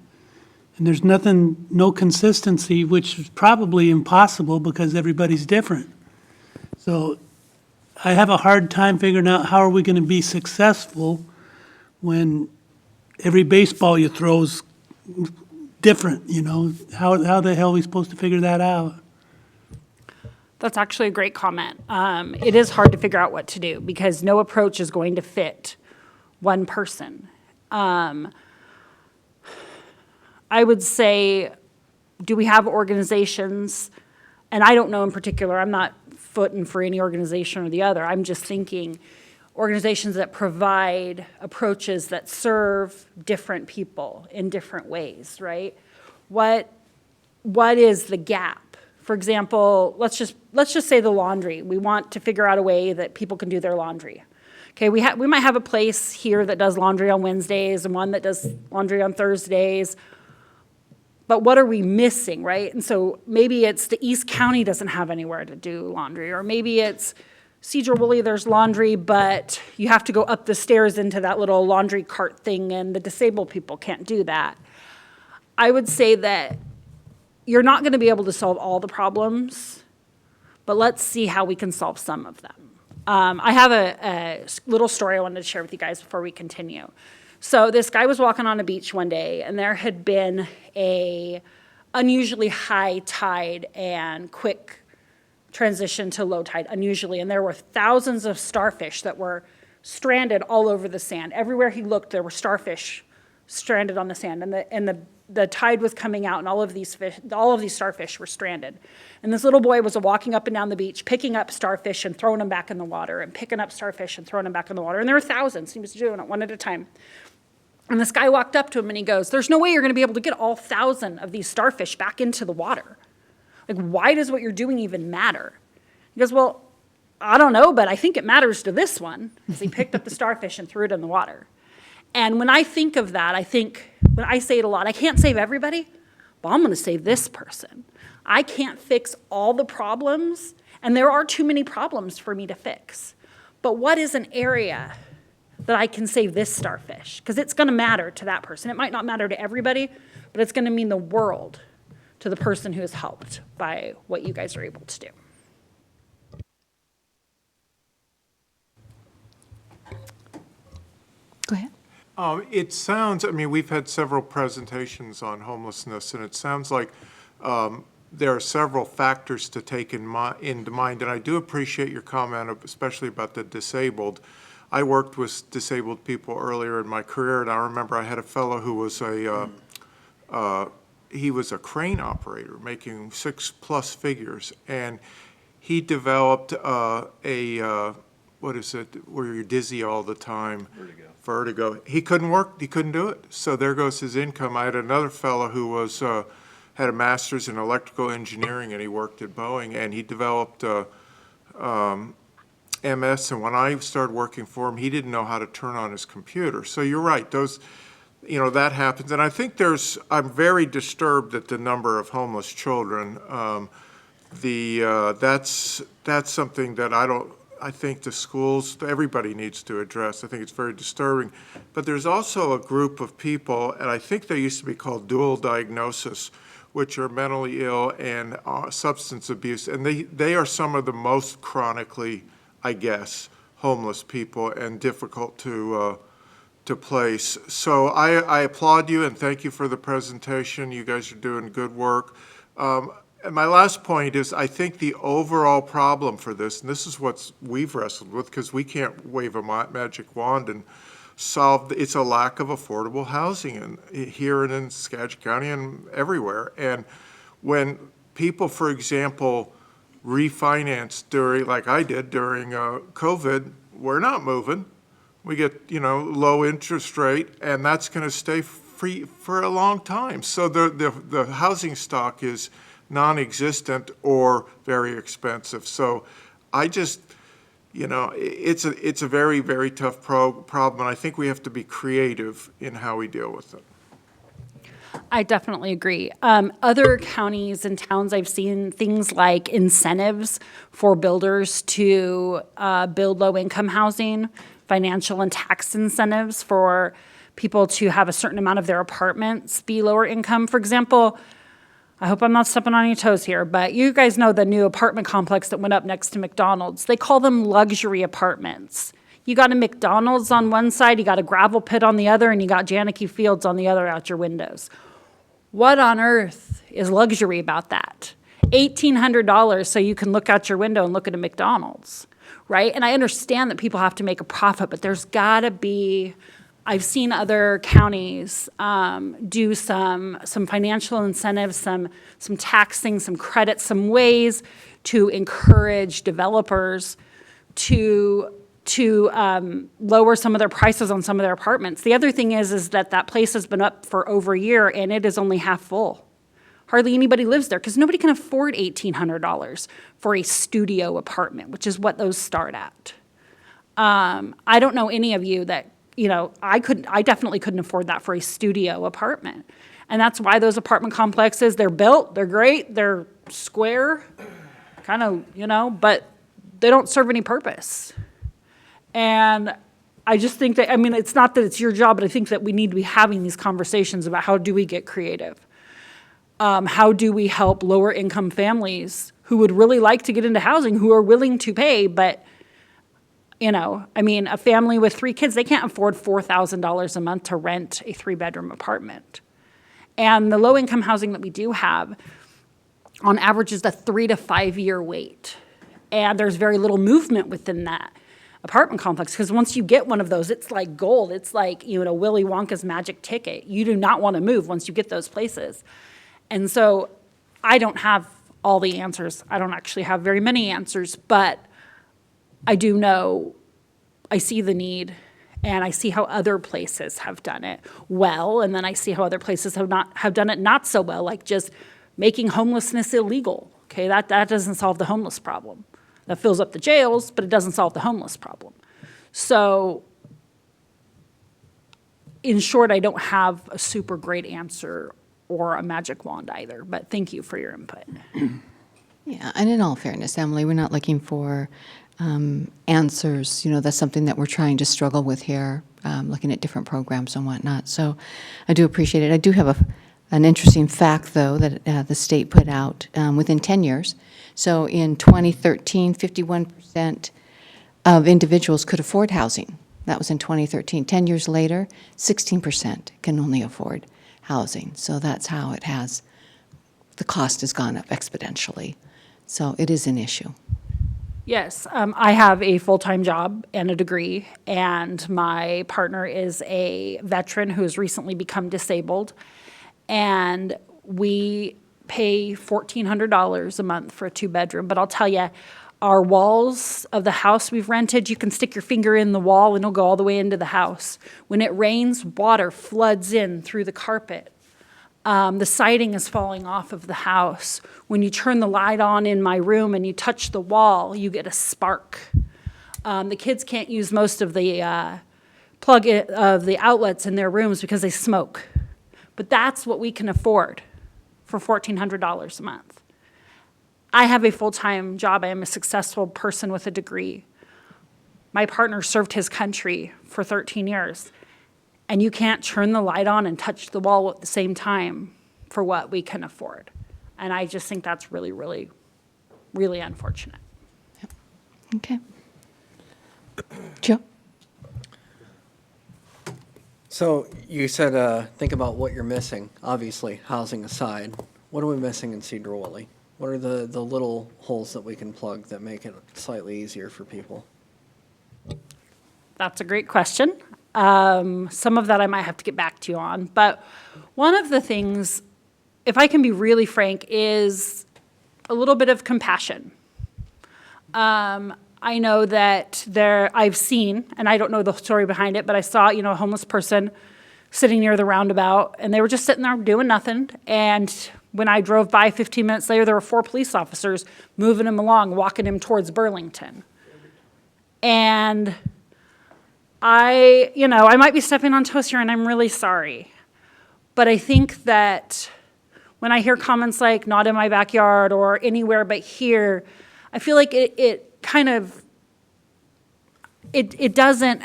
D: And there's no consistency, which is probably impossible because everybody's different. So I have a hard time figuring out how are we gonna be successful when every baseball you throw is different, you know? How the hell are we supposed to figure that out?
B: That's actually a great comment. It is hard to figure out what to do because no approach is going to fit one person. I would say, do we have organizations? And I don't know in particular, I'm not footing for any organization or the other. I'm just thinking organizations that provide approaches that serve different people in different ways, right? What is the gap? For example, let's just say the laundry. We want to figure out a way that people can do their laundry. Okay, we might have a place here that does laundry on Wednesdays and one that does laundry on Thursdays. but what are we missing, right? And so maybe it's the East County doesn't have anywhere to do laundry, or maybe it's Sedro-Woolley, there's laundry, but you have to go up the stairs into that little laundry cart thing, and the disabled people can't do that. I would say that you're not going to be able to solve all the problems, but let's see how we can solve some of them. I have a little story I wanted to share with you guys before we continue. So this guy was walking on a beach one day, and there had been a unusually high tide and quick transition to low tide, unusually, and there were thousands of starfish that were stranded all over the sand. Everywhere he looked, there were starfish stranded on the sand, and the tide was coming out, and all of these starfish were stranded. And this little boy was walking up and down the beach, picking up starfish and throwing them back in the water, and picking up starfish and throwing them back in the water. And there were thousands. He was doing it one at a time. And this guy walked up to him and he goes, "There's no way you're going to be able to get all 1,000 of these starfish back into the water. Like, why does what you're doing even matter?" He goes, "Well, I don't know, but I think it matters to this one." So he picked up the starfish and threw it in the water. And when I think of that, when I say it a lot, I can't save everybody, but I'm going to save this person. I can't fix all the problems, and there are too many problems for me to fix. But what is an area that I can save this starfish? Because it's going to matter to that person. It might not matter to everybody, but it's going to mean the world to the person who is helped by what you guys are able to do.
A: Go ahead.
E: It sounds, I mean, we've had several presentations on homelessness, and it sounds like there are several factors to take into mind, and I do appreciate your comment, especially about the disabled. I worked with disabled people earlier in my career, and I remember I had a fellow who was he was a crane operator making 6+ figures, and he developed what is it, where you're dizzy all the time? Vertigo. He couldn't work, he couldn't do it. So there goes his income. I had another fellow who was had a master's in electrical engineering, and he worked at Boeing, and he developed MS, and when I started working for him, he didn't know how to turn on his computer. So you're right, that happens. And I think I'm very disturbed at the number of homeless children. That's something that I think the schools, everybody needs to address. I think it's very disturbing. But there's also a group of people, and I think they used to be called dual diagnosis, which are mentally ill and substance abuse. And they are some of the most chronically, I guess, homeless people and difficult to place. So I applaud you and thank you for the presentation. You guys are doing good work. And my last point is, I think the overall problem for this, and this is what we've wrestled with, because we can't wave a magic wand and solve, it's a lack of affordable housing here and in Skagit County and everywhere. And when people, for example, refinance like I did during COVID, we're not moving. We get, low interest rate, and that's going to stay free for a long time. So the housing stock is non-existent or very expensive. So I just, it's a very, very tough problem, and I think we have to be creative in how we deal with it.
B: I definitely agree. Other counties and towns, I've seen things like incentives for builders to build low-income housing, financial and tax incentives for people to have a certain amount of their apartments be lower income. For example, I hope I'm not stepping on any toes here, but you guys know the new apartment complex that went up next to McDonald's. They call them luxury apartments. You got a McDonald's on one side, you got a gravel pit on the other, and you got Janicki Fields on the other out your windows. What on earth is luxury about that? $1,800 so you can look out your window and look at a McDonald's, right? And I understand that people have to make a profit, but there's gotta be, I've seen other counties do some financial incentives, some taxing, some credits, some ways to encourage developers to lower some of their prices on some of their apartments. The other thing is that place has been up for over a year and it is only half full. Hardly anybody lives there because nobody can afford $1,800 for a studio apartment, which is what those start at. I don't know any of you that, I definitely couldn't afford that for a studio apartment. And that's why those apartment complexes, they're built, they're great, they're square, kind of, but they don't serve any purpose. And I just think that, it's not that it's your job, but I think that we need to be having these conversations about how do we get creative? How do we help lower income families who would really like to get into housing, who are willing to pay, but, a family with 3 kids, they can't afford $4,000 a month to rent a 3-bedroom apartment. And the low-income housing that we do have, on average, is a 3 to 5 year wait. And there's very little movement within that apartment complex, because once you get one of those, it's like gold. It's like, Willy Wonka's magic ticket. You do not want to move once you get those places. And so I don't have all the answers. I don't actually have very many answers, but I do know, I see the need, and I see how other places have done it well, and then I see how other places have done it not so well, like just making homelessness illegal. Okay, that doesn't solve the homeless problem. That fills up the jails, but it doesn't solve the homeless problem. So, in short, I don't have a super great answer or a magic wand either, but thank you for your input.
A: Yeah, and in all fairness, Emily, we're not looking for answers. That's something that we're trying to struggle with here, looking at different programs and whatnot. So I do appreciate it. I do have an interesting fact, though, that the state put out within 10 years. So in 2013, 51% of individuals could afford housing. That was in 2013. 10 years later, 16% can only afford housing. So that's how the cost has gone up exponentially. So it is an issue.
B: Yes, I have a full-time job and a degree, and my partner is a veteran who has recently become disabled, and we pay $1,400 a month for a 2-bedroom. But I'll tell you, our walls of the house we've rented, you can stick your finger in the wall and it'll go all the way into the house. When it rains, water floods in through the carpet. The siding is falling off of the house. When you turn the light on in my room and you touch the wall, you get a spark. The kids can't use most of the of the outlets in their rooms because they smoke. But that's what we can afford for $1,400 a month. I have a full-time job. I am a successful person with a degree. My partner served his country for 13 years. And you can't turn the light on and touch the wall at the same time for what we can afford. And I just think that's really, really, really unfortunate.
A: Okay. Joe?
F: So you said think about what you're missing, obviously, housing aside. What are we missing in Sedro-Woolley? What are the little holes that we can plug that make it slightly easier for people?
B: That's a great question. Some of that I might have to get back to you on. But one of the things, if I can be really frank, is a little bit of compassion. I know that I've seen, and I don't know the story behind it, but I saw, a homeless person sitting near the roundabout, and they were just sitting there doing nothing. And when I drove by 15 minutes later, there were 4 police officers moving him along, walking him towards Burlington. And I might be stepping on toes here, and I'm really sorry. But I think that when I hear comments like, not in my backyard or anywhere but here, I feel like it doesn't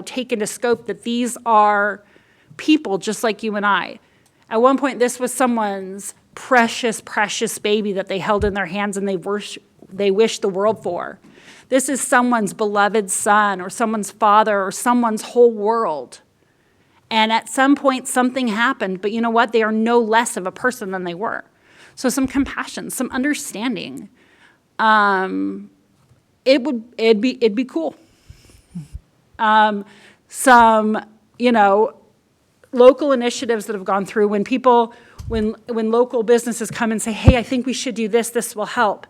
B: take into scope that these are people just like you and I. At one point, this was someone's precious, precious baby that they held in their hands and they wished the world for. This is someone's beloved son or someone's father or someone's whole world. And at some point, something happened, but you know what? They are no less of a person than they were. So some compassion, some understanding. It'd be cool. Some, local initiatives that have gone through when local businesses come and say, hey, I think we should do this, this will help.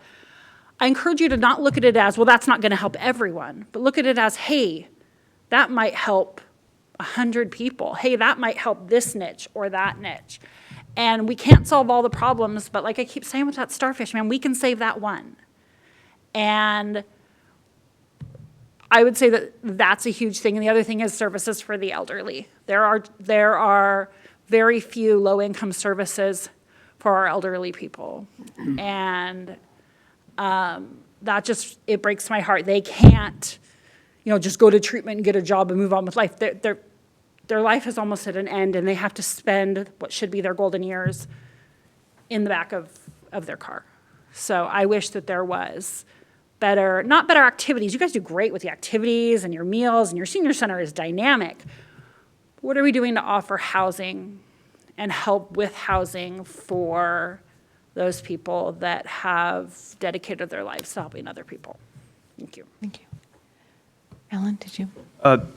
B: I encourage you to not look at it as, well, that's not going to help everyone, but look at it as, hey, that might help 100 people. Hey, that might help this niche or that niche. And we can't solve all the problems, but like I keep saying with that starfish, man, we can save that one. And I would say that that's a huge thing. And the other thing is services for the elderly. There are very few low-income services for our elderly people. And that just, it breaks my heart. They can't, just go to treatment and get a job and move on with life. Their life is almost at an end, and they have to spend what should be their golden years in the back of their car. So I wish that there was not better activities. You guys do great with the activities and your meals, and your senior center is dynamic. What are we doing to offer housing and help with housing for those people that have dedicated their lives to helping other people? Thank you.
A: Thank you. Alan, did you?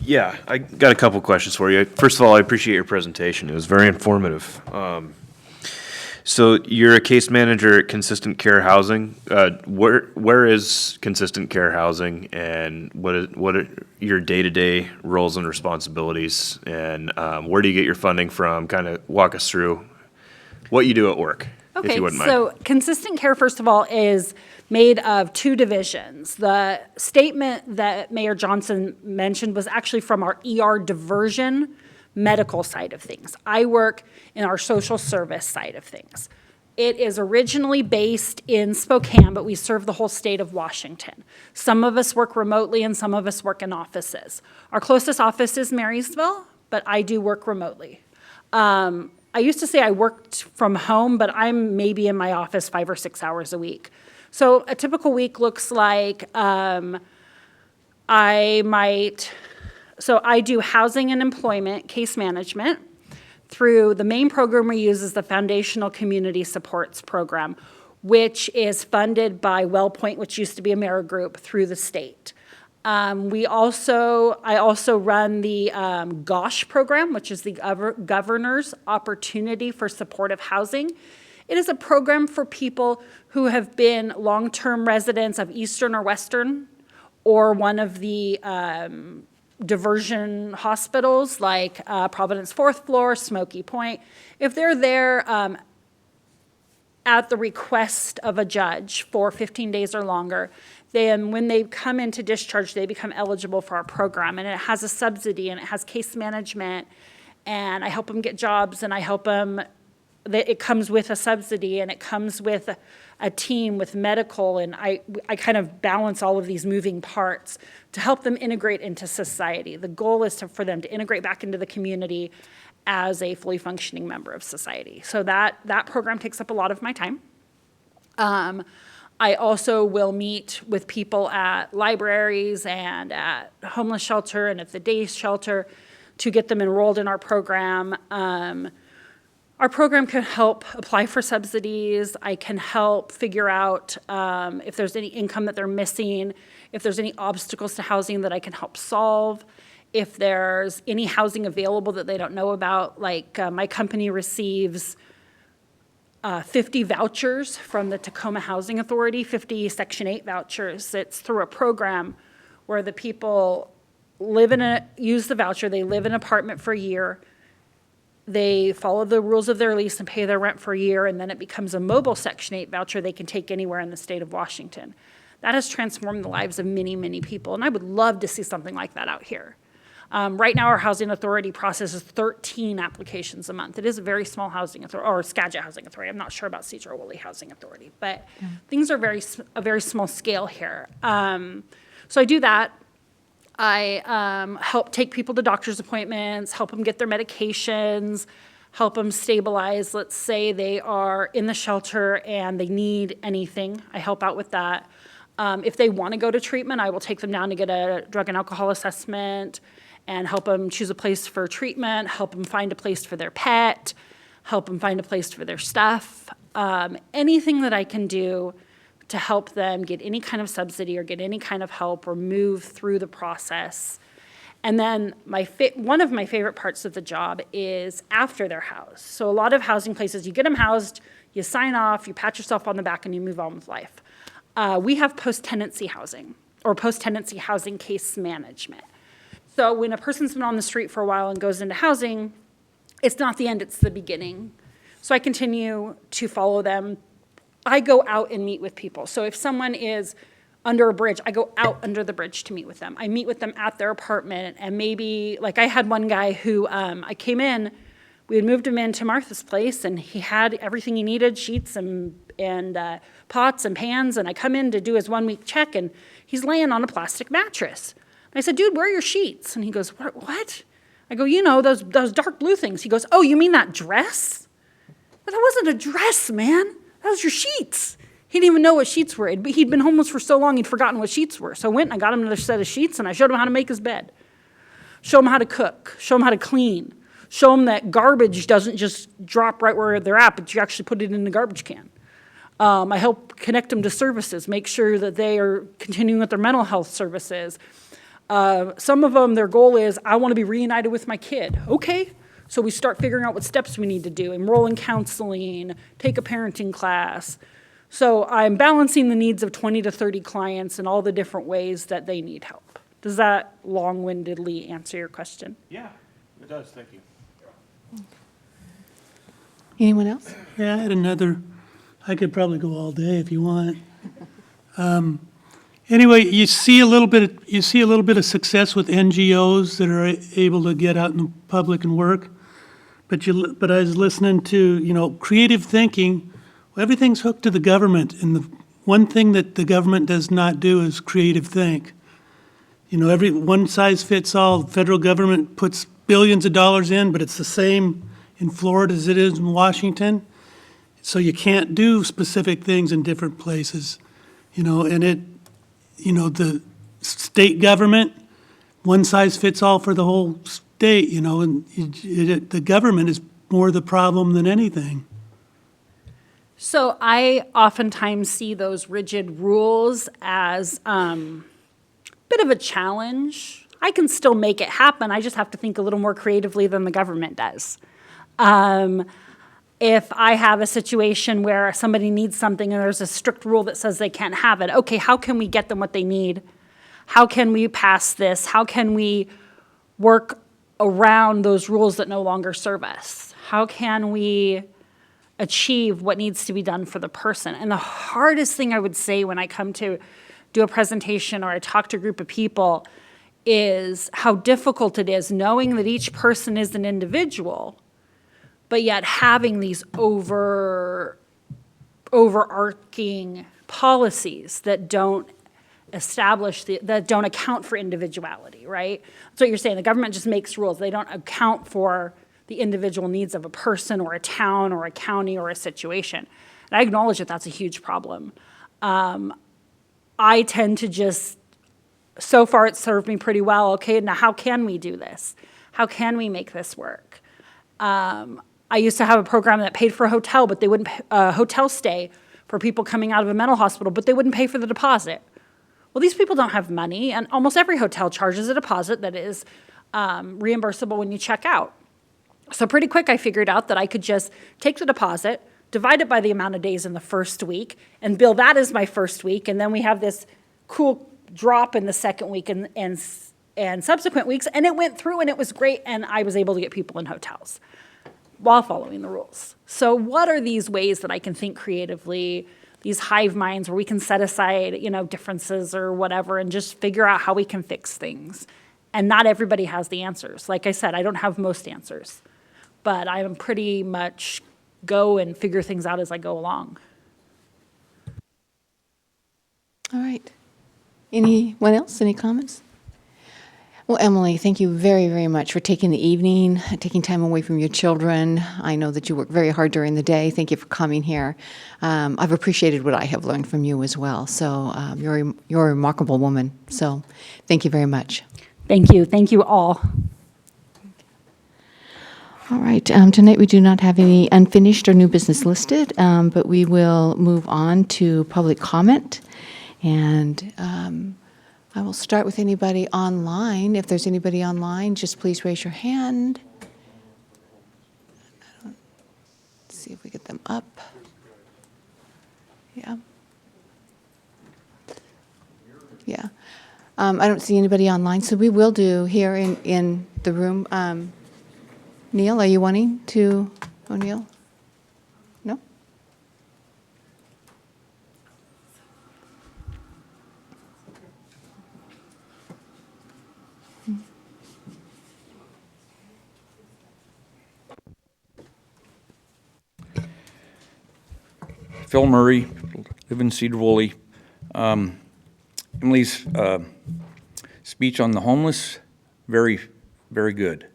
G: Yeah, I got a couple questions for you. First of all, I appreciate your presentation. It was very informative. So you're a case manager at Consistent Care Housing. Where is Consistent Care Housing, and what are your day-to-day roles and responsibilities, and where do you get your funding from? Kind of walk us through what you do at work, if you wouldn't mind.
B: So Consistent Care, first of all, is made of two divisions. The statement that Mayor Johnson mentioned was actually from our ER diversion medical side of things. I work in our social service side of things. It is originally based in Spokane, but we serve the whole state of Washington. Some of us work remotely and some of us work in offices. Our closest office is Marysville, but I do work remotely. I used to say I worked from home, but I'm maybe in my office 5 or 6 hours a week. So a typical week looks like So I do housing and employment case management through the main program we use is the Foundational Community Supports Program, which is funded by WellPoint, which used to be AmeriGroup, through the state. I also run the GOSH program, which is the Governor's Opportunity for Supportive Housing. It is a program for people who have been long-term residents of Eastern or Western or one of the diversion hospitals like Providence 4th Floor, Smoky Point. If they're there at the request of a judge for 15 days or longer, then when they come into discharge, they become eligible for our program. And it has a subsidy, and it has case management, and I help them get jobs, and I help them, it comes with a subsidy, and it comes with a team with medical, and I kind of balance all of these moving parts to help them integrate into society. The goal is for them to integrate back into the community as a fully functioning member of society. So that program takes up a lot of my time. I also will meet with people at libraries and at homeless shelter and at the day shelter to get them enrolled in our program. Our program can help apply for subsidies. I can help figure out if there's any income that they're missing, if there's any obstacles to housing that I can help solve, if there's any housing available that they don't know about. Like my company receives 50 vouchers from the Tacoma Housing Authority, 50 Section 8 vouchers. It's through a program where the people use the voucher, they live in an apartment for a year, they follow the rules of their lease and pay their rent for a year, and then it becomes a mobile Section 8 voucher they can take anywhere in the state of Washington. That has transformed the lives of many, many people, and I would love to see something like that out here. Right now, our housing authority processes 13 applications a month. It is a very small housing authority, or Skagit Housing Authority. I'm not sure about Sedro-Woolley Housing Authority, but things are a very small scale here. So I do that. I help take people to doctor's appointments, help them get their medications, help them stabilize. Let's say they are in the shelter and they need anything. I help out with that. If they want to go to treatment, I will take them down to get a drug and alcohol assessment and help them choose a place for treatment, help them find a place for their pet, help them find a place for their stuff. Anything that I can do to help them get any kind of subsidy or get any kind of help or move through the process. And then one of my favorite parts of the job is after they're housed. So a lot of housing places, you get them housed, you sign off, you pat yourself on the back, and you move on with life. We have post-tenancy housing or post-tenancy housing case management. So when a person's been on the street for a while and goes into housing, it's not the end, it's the beginning. So I continue to follow them. I go out and meet with people. So if someone is under a bridge, I go out under the bridge to meet with them. I meet with them at their apartment, and maybe, like I had one guy who, I came in, we had moved him into Martha's place, and he had everything he needed, sheets and pots and pans, and I come in to do his 1 week check, and he's laying on a plastic mattress. And I said, dude, where are your sheets? And he goes, what? I go, you know, those dark blue things. He goes, oh, you mean that dress? But that wasn't a dress, man. That was your sheets. He didn't even know what sheets were. He'd been homeless for so long, he'd forgotten what sheets were. So I went and I got him another set of sheets, and I showed him how to make his bed. Show him how to cook. Show him how to clean. Show them that garbage doesn't just drop right where they're at, but you actually put it in the garbage can. I help connect them to services, make sure that they are continuing with their mental health services. Some of them, their goal is, I want to be reunited with my kid. Okay, so we start figuring out what steps we need to do, enroll in counseling, take a parenting class. So I'm balancing the needs of 20 to 30 clients in all the different ways that they need help. Does that long-windedly answer your question?
G: Yeah, it does, thank you.
A: Anyone else?
D: Yeah, I had another, I could probably go all day if you want. Anyway, you see a little bit of success with NGOs that are able to get out in the public and work. But I was listening to, creative thinking. Well, everything's hooked to the government, and the one thing that the government does not do is creative think. Every one size fits all. The federal government puts billions of dollars in, but it's the same in Florida as it is in Washington. So you can't do specific things in different places, and the state government, one size fits all for the whole state, and the government is more the problem than anything.
B: So I oftentimes see those rigid rules as a bit of a challenge. I can still make it happen. I just have to think a little more creatively than the government does. If I have a situation where somebody needs something and there's a strict rule that says they can't have it, okay, how can we get them what they need? How can we pass this? How can we work around those rules that no longer serve us? How can we achieve what needs to be done for the person? And the hardest thing I would say when I come to do a presentation or I talk to a group of people is how difficult it is knowing that each person is an individual, but yet having these overarching policies that don't that don't account for individuality, right? That's what you're saying. The government just makes rules. They don't account for the individual needs of a person or a town or a county or a situation. And I acknowledge that that's a huge problem. I tend to just, so far it's served me pretty well. Okay, now how can we do this? How can we make this work? I used to have a program that paid for a hotel, but they wouldn't hotel stay for people coming out of a mental hospital, but they wouldn't pay for the deposit. Well, these people don't have money, and almost every hotel charges a deposit that is reimbursable when you check out. So pretty quick, I figured out that I could just take the deposit, divide it by the amount of days in the first week, and bill that as my first week, and then we have this cool drop in the second week and subsequent weeks, and it went through, and it was great, and I was able to get people in hotels while following the rules. So what are these ways that I can think creatively, these hive minds where we can set aside, differences or whatever and just figure out how we can fix things? And not everybody has the answers. Like I said, I don't have most answers, but I'm pretty much go and figure things out as I go along.
A: All right. Anyone else? Any comments? Well, Emily, thank you very, very much for taking the evening, taking time away from your children. I know that you work very hard during the day. Thank you for coming here. I've appreciated what I have learned from you as well. So you're a remarkable woman. So thank you very much.
B: Thank you. Thank you all.
A: All right. Tonight we do not have any unfinished or new business listed, but we will move on to public comment. And I will start with anybody online. If there's anybody online, just please raise your hand. Let's see if we get them up. Yeah. Yeah. I don't see anybody online, so we will do here in the room. Neil, are you wanting to? O'Neill? No?
H: Phil Murray, live in Sedro-Woolley. Emily's speech on the homeless, very, very good.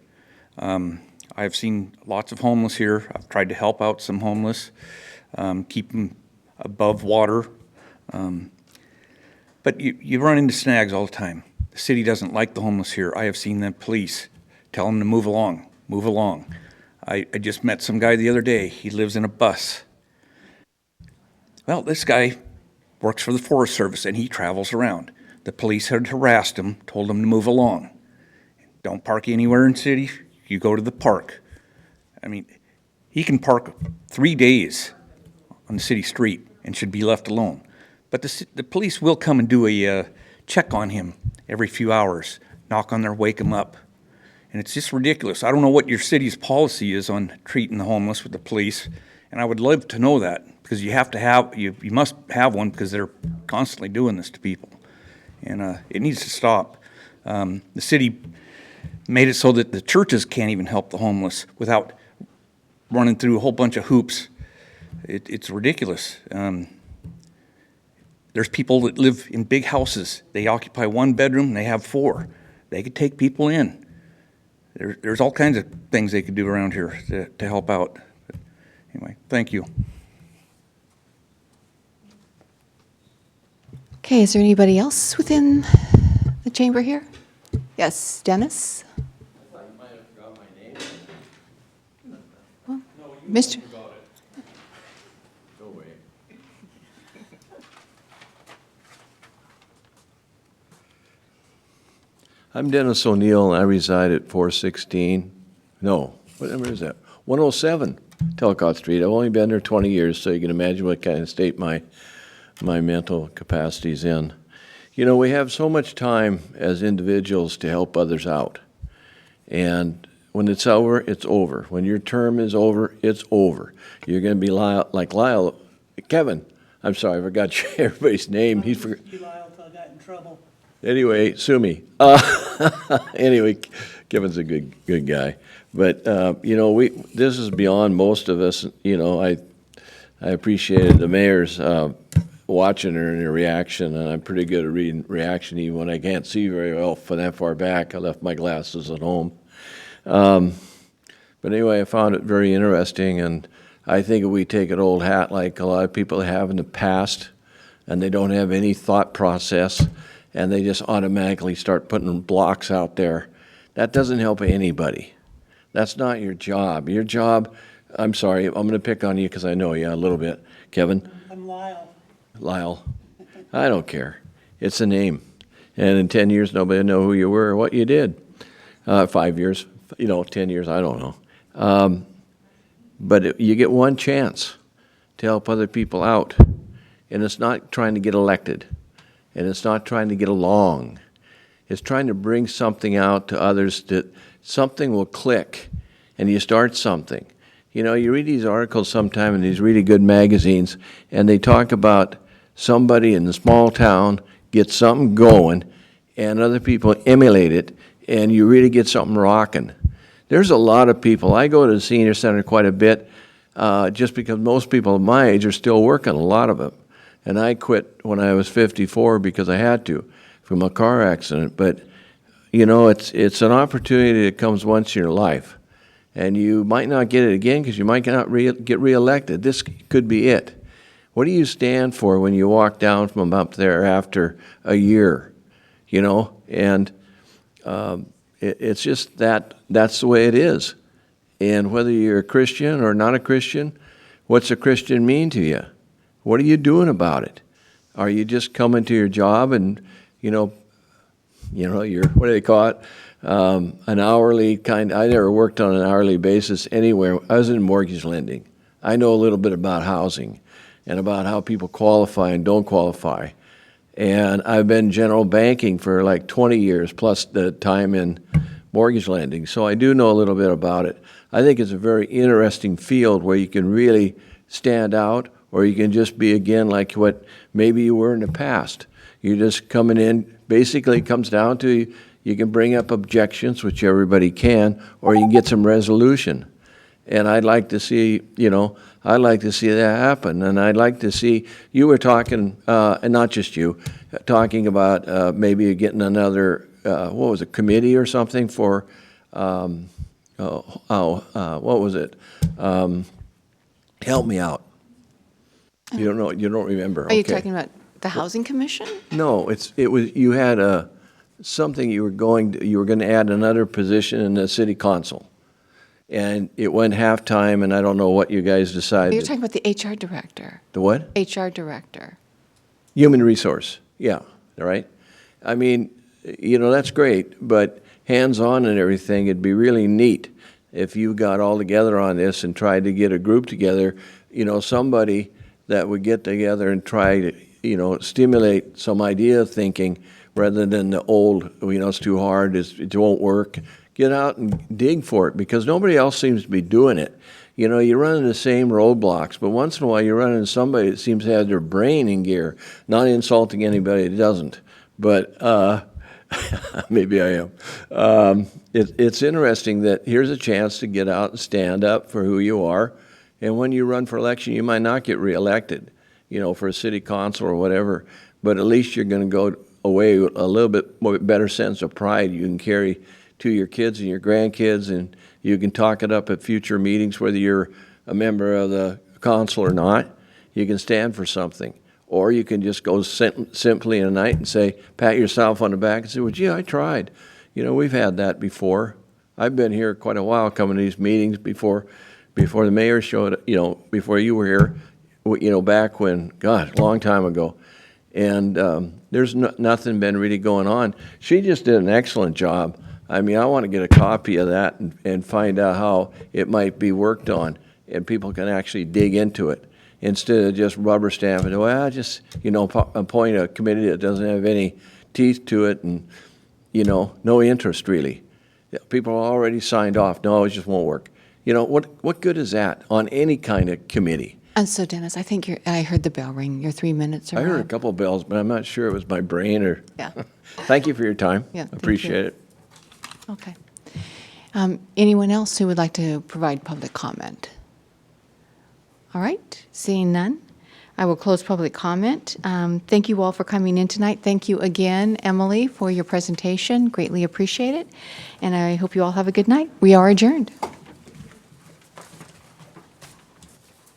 H: I've seen lots of homeless here. I've tried to help out some homeless, keep them above water. But you run into snags all the time. The city doesn't like the homeless here. I have seen the police tell them to move along, move along. I just met some guy the other day. He lives in a bus. Well, this guy works for the Forest Service and he travels around. The police had harassed him, told him to move along. Don't park anywhere in the city, you go to the park. I mean, he can park 3 days on the city street and should be left alone. But the police will come and do a check on him every few hours, knock on there, wake him up. And it's just ridiculous. I don't know what your city's policy is on treating the homeless with the police, and I would love to know that, because you must have one, because they're constantly doing this to people. And it needs to stop. The city made it so that the churches can't even help the homeless without running through a whole bunch of hoops. It's ridiculous. There's people that live in big houses. They occupy 1 bedroom, and they have 4. They could take people in. There's all kinds of things they could do around here to help out. But anyway, thank you.
A: Okay, is there anybody else within the chamber here? Yes, Dennis? Well, Mr.
I: I'm Dennis O'Neill, and I reside at 416, no, what number is that? 107 Telcott Street. I've only been there 20 years, so you can imagine what kind of state my mental capacity's in. You know, we have so much time as individuals to help others out. And when it's over, it's over. When your term is over, it's over. You're going to be like Lyle, Kevin. I'm sorry, I forgot everybody's name. He's forgot.
D: Lyle till I got in trouble.
I: Anyway, sue me. Anyway, Kevin's a good guy. But, you know, this is beyond most of us. You know, I appreciated the mayor's watching her and her reaction, and I'm pretty good at reading reaction even when I can't see very well from that far back. I left my glasses at home. But anyway, I found it very interesting, and I think if we take an old hat like a lot of people have in the past, and they don't have any thought process, and they just automatically start putting blocks out there, that doesn't help anybody. That's not your job. Your job, I'm sorry, I'm going to pick on you because I know you a little bit. Kevin?
D: I'm Lyle.
I: Lyle. I don't care. It's a name. And in 10 years, nobody will know who you were or what you did. 5 years, 10 years, I don't know. But you get one chance to help other people out. And it's not trying to get elected. And it's not trying to get along. It's trying to bring something out to others that something will click and you start something. You know, you read these articles sometime in these really good magazines, and they talk about somebody in a small town gets something going and other people emulate it, and you really get something rocking. There's a lot of people. I go to the senior center quite a bit just because most people of my age are still working, a lot of them. And I quit when I was 54 because I had to from a car accident. But, you know, it's an opportunity that comes once in your life. And you might not get it again because you might not get reelected. This could be it. What do you stand for when you walk down from up there after a year? You know, and it's just that's the way it is. And whether you're a Christian or not a Christian, what's a Christian mean to you? What are you doing about it? Are you just coming to your job and, you're, what do they call it? An hourly kind. I never worked on an hourly basis anywhere. I was in mortgage lending. I know a little bit about housing and about how people qualify and don't qualify. And I've been general banking for like 20 years plus the time in mortgage lending. So I do know a little bit about it. I think it's a very interesting field where you can really stand out, or you can just be, again, like what maybe you were in the past. You're just coming in. Basically, it comes down to you can bring up objections, which everybody can, or you can get some resolution. And I'd like to see, I'd like to see that happen. And I'd like to see, you were talking, and not just you, talking about maybe getting another, what was it, committee or something for, what was it? Help me out. You don't remember.
A: Are you
I: Okay.
A: talking about the Housing Commission?
I: No, you had something you were going to add another position in the city council. And it went half-time, and I don't know what you guys decided.
A: You're talking about the HR director.
I: The what?
A: HR director.
I: Human resource, yeah, all right? I mean, that's great, but hands-on and everything, it'd be really neat if you got all together on this and tried to get a group together, somebody that would get together and try to, stimulate some idea of thinking rather than the old, it's too hard, it won't work. Get out and dig for it, because nobody else seems to be doing it. You run into the same roadblocks, but once in a while you run into somebody that seems to have their brain in gear. Not insulting anybody that doesn't, but maybe I am. It's interesting that here's a chance to get out and stand up for who you are, and when you run for election, you might not get reelected, for a city council or whatever, but at least you're going to go away with a little bit more better sense of pride you can carry to your kids and your grandkids, and you can talk it up at future meetings, whether you're a member of the council or not. You can stand for something. Or you can just go simply in a night and say, pat yourself on the back and say, well, gee, I tried. We've had that before. I've been here quite a while coming to these meetings before the mayor showed, before you were here, back when, God, a long time ago. And there's nothing been really going on. She just did an excellent job. I mean, I want to get a copy of that and find out how it might be worked on, and people can actually dig into it instead of just rubber stamping, well, just, appoint a committee that doesn't have any teeth to it and, no interest really. People are already signed off. No, it just won't work. What good is that on any kind of committee?
A: And so, Dennis, I think I heard the bell ring. Your 3 minutes are
I: I heard a
A: up.
I: couple of bells, but I'm not sure it was my brain or.
A: Yeah.
I: Thank you for your time.
A: Yeah, thank
I: Appreciate
A: you.
I: it.
A: Okay. Anyone else who would like to provide public comment? All right, seeing none, I will close public comment. Thank you all for coming in tonight. Thank you again, Emily, for your presentation. Greatly appreciate it. And I hope you all have a good night. We are adjourned.